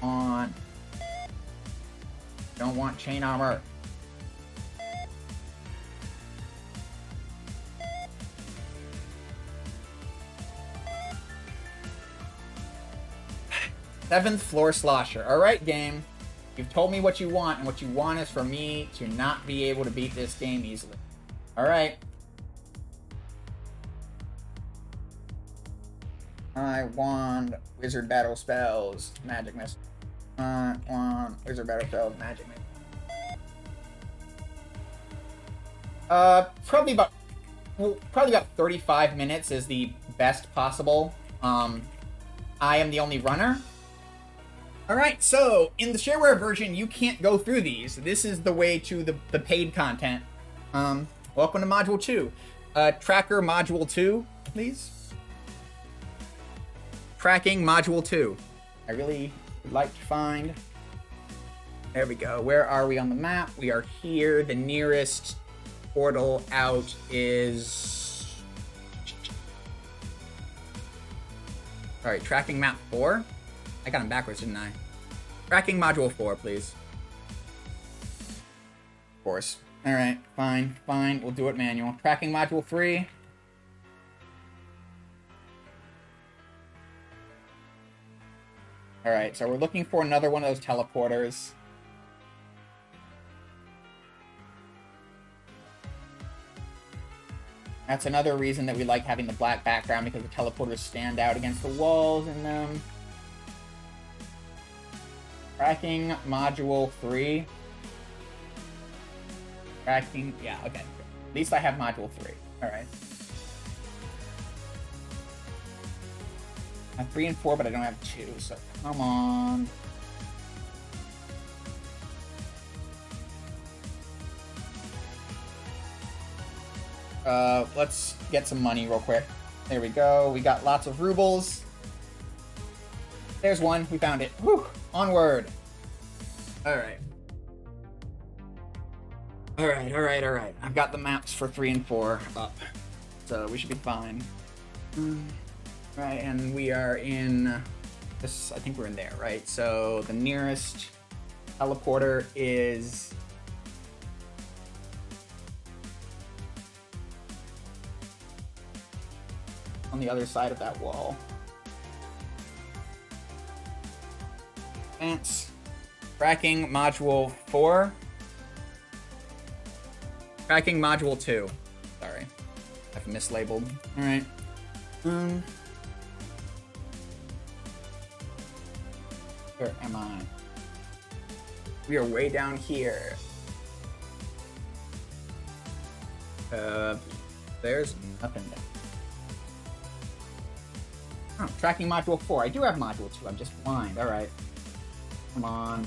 On. Don't want chain armor. Seventh floor slosher. Alright, game. You've told me what you want, and what you want is for me to not be able to beat this game easily. Alright. I want wizard battle spells, magic missile. Wizard battle spells, magic missile. Probably about 35 minutes is the best possible. I am the only runner. Alright, so in the shareware version, you can't go through these. This is the way to the paid content. Welcome to Module 2. Tracker Module 2, please. Tracking Module 2. I really would like to find... There we go. Where are we on the map? We are here. The nearest portal out is... Sorry, tracking map 4? I got them backwards, didn't I? Tracking Module 4, please. Of course. Alright, fine. We'll do it manual. Tracking Module 3. Alright, so we're looking for another one of those teleporters. That's another reason that we like having the black background, because the teleporters stand out against the walls in them. Tracking Module 3. Tracking, yeah, okay. At least I have module 3. Alright. I have 3 and 4, but I don't have 2, so come on. Let's get some money real quick. There we go. We got lots of rubles. There's one. We found it. Whew. Onward. Alright. Alright. I've got the maps for 3 and 4 up. So we should be fine. Right, and we are in this, I think we're in there, right? So the nearest teleporter is on the other side of that wall. Advance. Tracking module 4. Tracking module 2. Sorry. I've mislabeled. Alright. Where am I? We are way down here. There's nothing there. Oh, tracking module 4. I do have module 2. I'm just blind. Alright. Come on.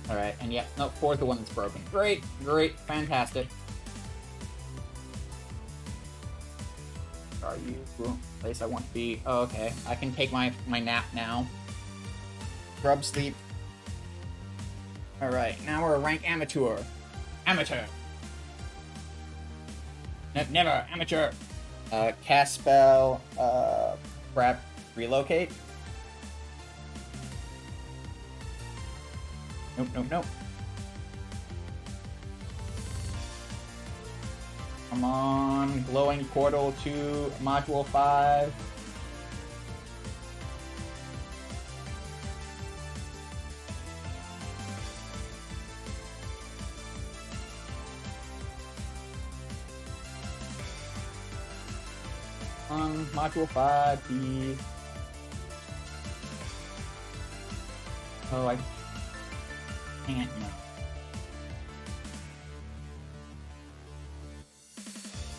Alright, and yeah, no, 4 is the one that's broken. Great, fantastic. Are you place I want to be? Oh, okay. I can take my nap now. Grub sleep. Alright, now we're a rank amateur. Amateur! Never, amateur! Cast spell, prep, relocate. Nope. Come on, glowing portal to module 5. On module 5, please. Oh, I can't now.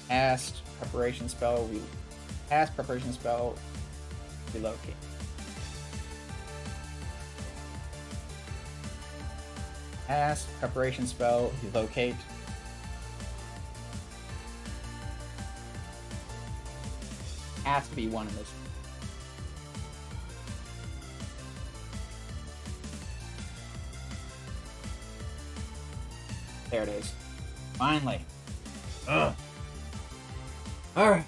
Cast preparation spell. Cast preparation spell. Relocate. Cast preparation spell. Relocate. Has to be one of this. There it is. Finally. Ugh. Alright.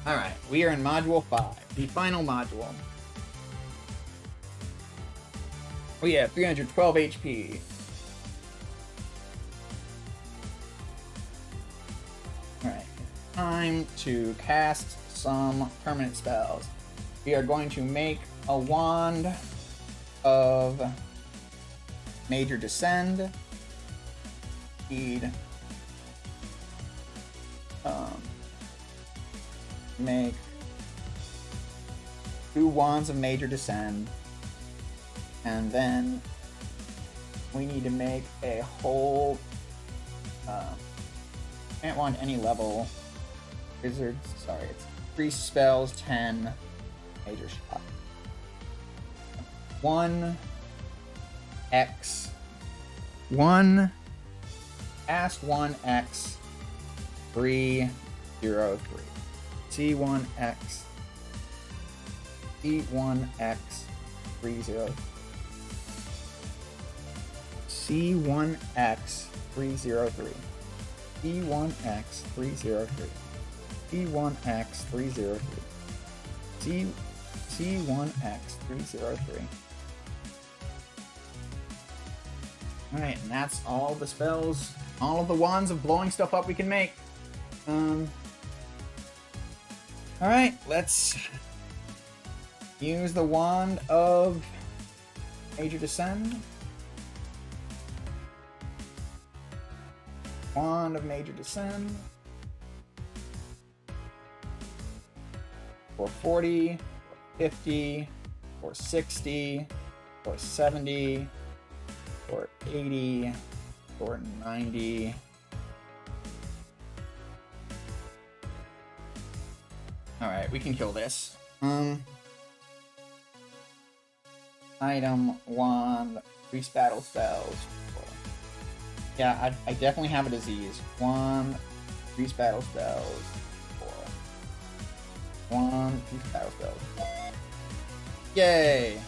Alright, we are in module 5, the final module. We have 312 HP. Alright, time to cast some permanent spells. We are going to make a wand of Major Descend. Need make 2 wands of Major Descend, and then we need to make a whole can't want any level wizards, sorry, it's 3 spells, 10 major shot. 1 cast 1x 303. C1x 303. C1x 303. C1x 303. C1x 303. C1x 303. Alright, and that's all the spells, all of the wands of blowing stuff up we can make. Alright, let's use the wand of Major Descend. Wand of Major Descend. 440, 450, 460, 470, 480, 490, Alright, we can kill this. Item, wand, increase battle spells. Yeah, I definitely have a disease. Wand, increase battle spells. 1, increase battle spells. Yay!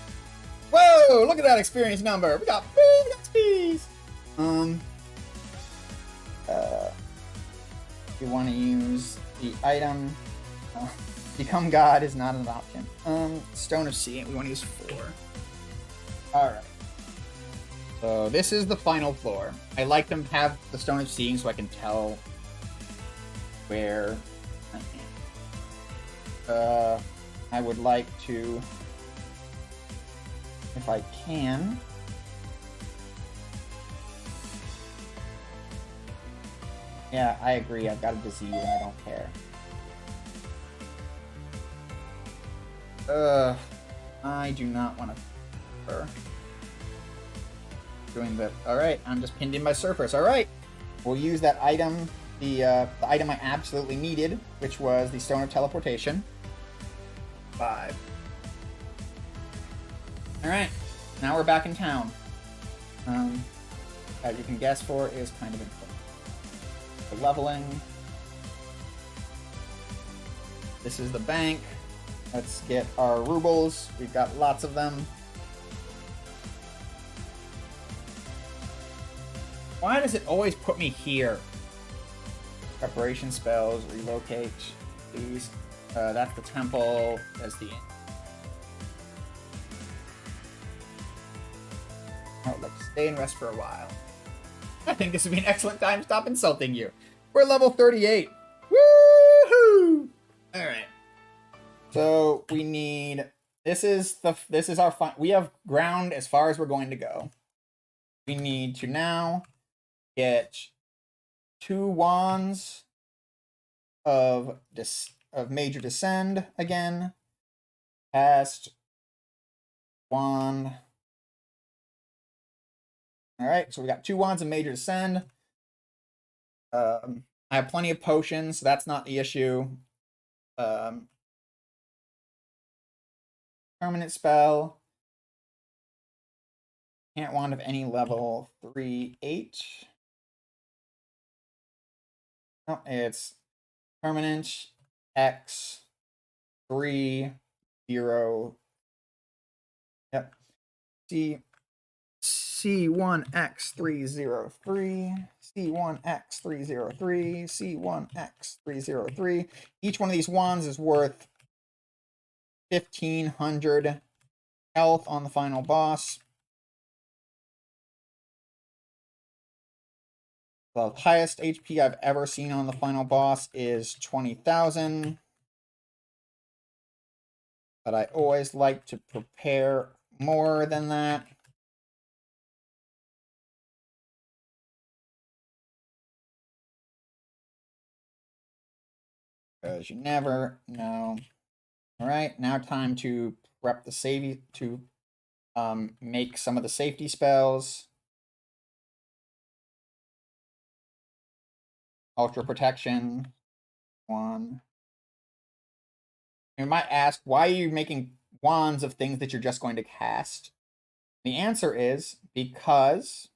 Whoa! Look at that experience number! We got big XPs! We want to use the item. Become God is not an option. Stone of Seeing, we want to use 4. Alright. So this is the final floor. I like them to have the Stone of Seeing so I can tell where I am. I would like to, if I can, yeah, I agree. I've got a disease and I don't care. I do not want to doing the. Alright, I'm just pinned in by Surfers. Alright, we'll use that item, the item I absolutely needed, which was the Stone of Teleportation. 5. Alright, now we're back in town. As you can guess for, is kind of important. The leveling. This is the bank. Let's get our rubles. We've got lots of them. Why does it always put me here? Preparation spells, relocate, these. That's the temple. That's the. Oh, let's stay and rest for a while. I think this would be an excellent time to stop insulting you. We're level 38. Woohoo! All right. So we need. This is our fun. We have ground as far as we're going to go. We need to now get 2 wands of Major Descend again. Cast wand. Alright, so we got 2 wands of Major Descend. I have plenty of potions, so that's not the issue. Permanent spell. Can't wand of any level 3, 8. No, it's permanent X 3 0. Yep. C1X303, C1X303, C1X303. Each one of these wands is worth 1500 health on the final boss. The highest HP I've ever seen on the final boss is 20,000. But I always like to prepare more than that. Because you never know. Alright, now time to prep the save to make some of the safety spells. Ultra Protection. 1. You might ask, why are you making wands of things that you're just going to cast? The answer is because,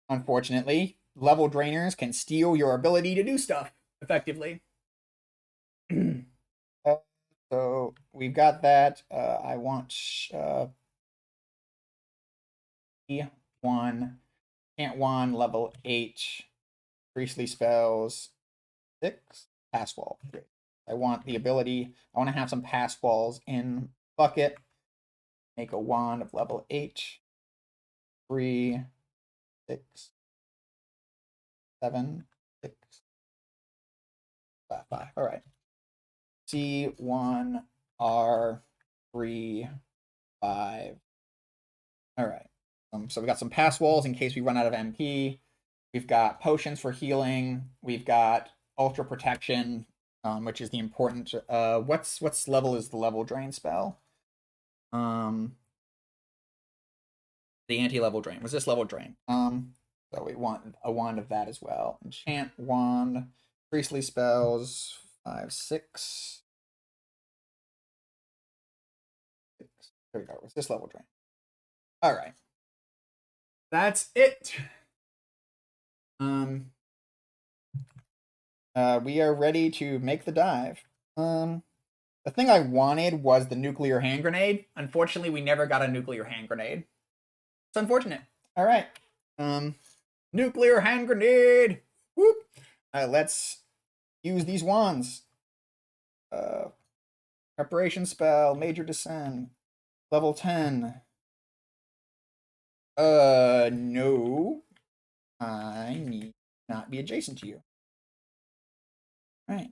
unfortunately, level drainers can steal your ability to do stuff effectively. So we've got that. I want E1, can't wand, level 8, priestly spells, 6, pass wall. Great. I want the ability, I want to have some pass walls in bucket. Make a wand of level 8, 3, 6, 7, 6, 5. All right. C1, R, 3, 5. All right. So we got some pass walls in case we run out of MP. We've got potions for healing. We've got ultra protection, which is the important. What's level is the level drain spell? The anti-level drain. Was this level drain? So we want a wand of that as well. Enchant wand, priestly spells, 5, 6. There we go. What's this level drain? All right. That's it. We are ready to make the dive. The thing I wanted was the nuclear hand grenade. Unfortunately, we never got a nuclear hand grenade. It's unfortunate. All right. Nuclear hand grenade. Whoop. Let's use these wands. Preparation spell, major descent, level 10. No. I need not be adjacent to you. Right.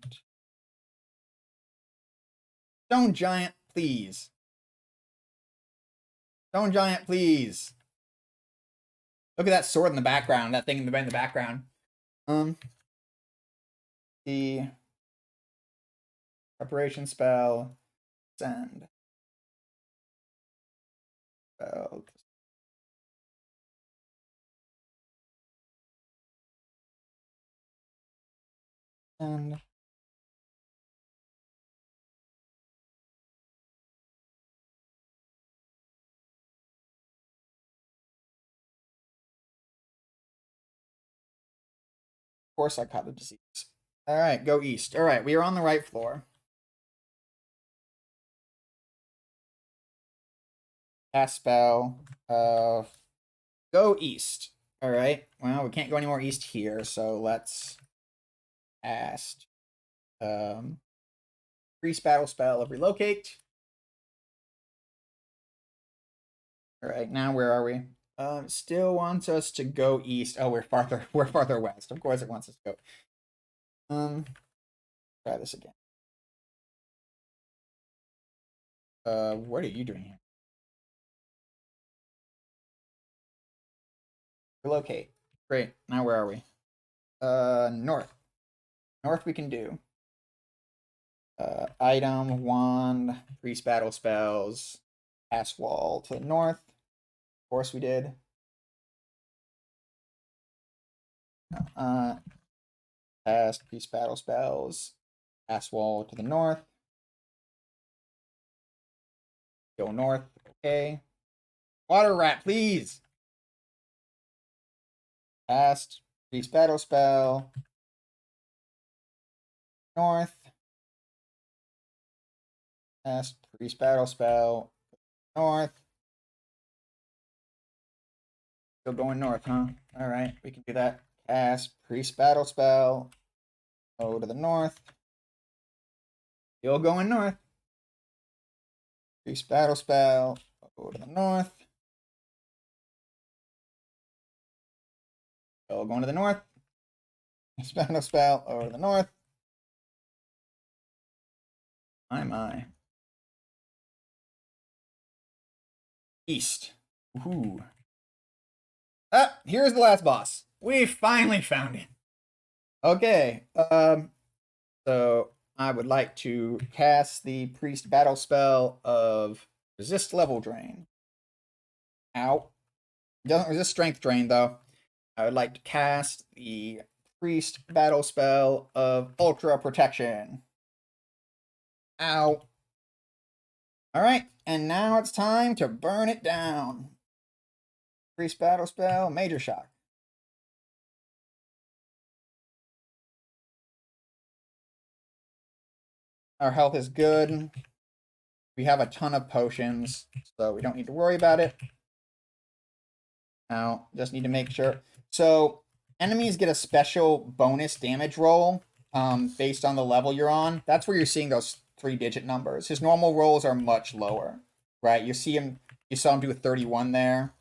Stone giant, please. Stone giant, please. Look at that sword in the background, that thing in the background. The preparation spell, send. Spell. And of course I caught the disease. All right, go east. All right, we are on the right floor. Cast spell. Go east. All right. Well, we can't go any more east here, so let's cast priest battle spell of relocate. All right, now where are we? Still wants us to go east. Oh, we're farther west. Of course it wants us to go. Try this again. What are you doing here? Relocate. Great. Now where are we? North. North we can do. Item, wand, priest battle spells, pass wall to the north. Of course we did. Cast priest battle spells, pass wall to the north. Go north. Okay. Water rat, please. Cast priest battle spell. North. Cast priest battle spell. North. Still going north, huh? All right, we can do that. Cast priest battle spell. Go to the north. Still going north. Priest battle spell. Go to the north. Still going to the north. Priest battle spell. Over to the north. My. East. Ooh. Ah, here's the last boss. We finally found it. Okay. So I would like to cast the priest battle spell of resist level drain. Ow. Doesn't resist strength drain though. I would like to cast the priest battle spell of ultra protection. Ow. All right, and now it's time to burn it down. Priest battle spell, major shock. Our health is good. We have a ton of potions, so we don't need to worry about it. Now, just need to make sure. So, enemies get a special bonus damage roll based on the level you're on. That's where you're seeing those 3-digit numbers. His normal rolls are much lower, right? You saw him do a 31 there.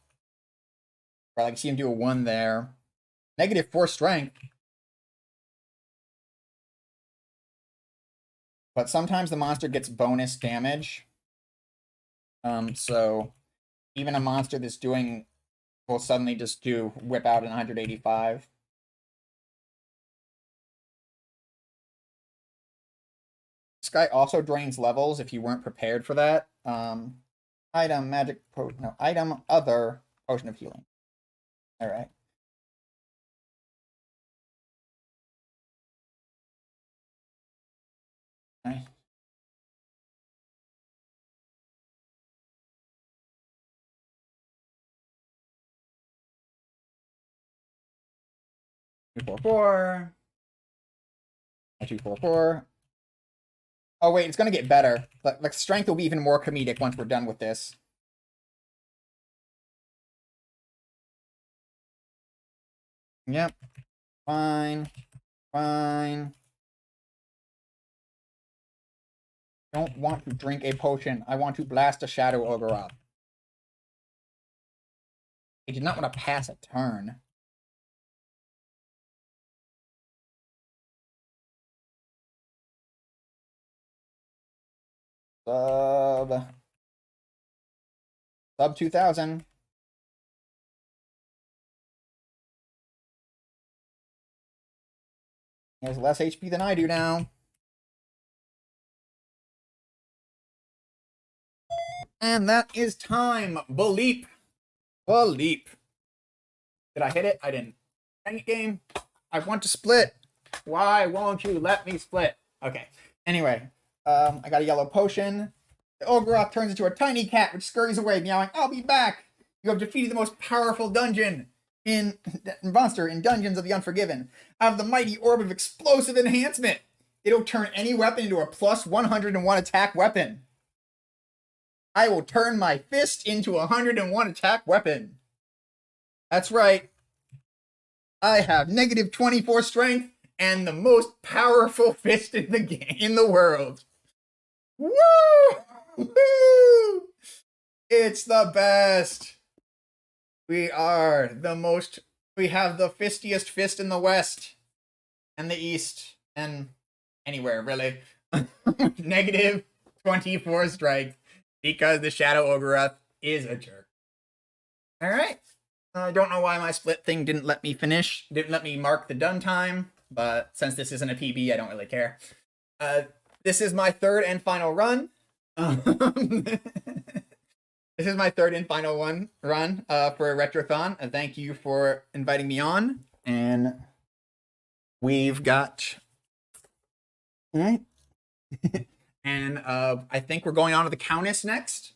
Right, like you see him do a 1 there. -4 strength. But sometimes the monster gets bonus damage. So even a monster that's doing will suddenly just whip out an 185. This guy also drains levels if you weren't prepared for that. Item, magic, no, item, other, potion of healing. All right. Okay. Two, four, four. 244. Oh wait, it's gonna get better. Like strength will be even more comedic once we're done with this. Yep. Fine. Fine. Don't want to drink a potion. I want to blast a Shadow Ogre up. I did not want to pass a turn. Sub 2000. He has less HP than I do now. And that is time. Bleep. Bleep. Did I hit it? I didn't. Dang it, game. I want to split. Why won't you let me split? Okay. Anyway, I got a yellow potion. The Ogre turns into a tiny cat, which scurries away, meowing, "I'll be back! You have defeated the most powerful monster in Dungeons of the Unforgiven. I have the mighty orb of explosive enhancement. It'll turn any weapon into a plus 101 attack weapon. I will turn my fist into a 101 attack weapon. That's right. I have negative 24 strength and the most powerful fist in the world. Woo! Woo! It's the best. We have the fistiest fist in the West and the East and anywhere, really. Negative 24 strength because the Shadow Ogre is a jerk. All right. I don't know why my split thing didn't let me mark the done time, but since this isn't a PB, I don't really care. This is my third and final run. This is my third and final run for a Retrothon. And thank you for inviting me on. And we've got... All right. And I think we're going on to the Countess next.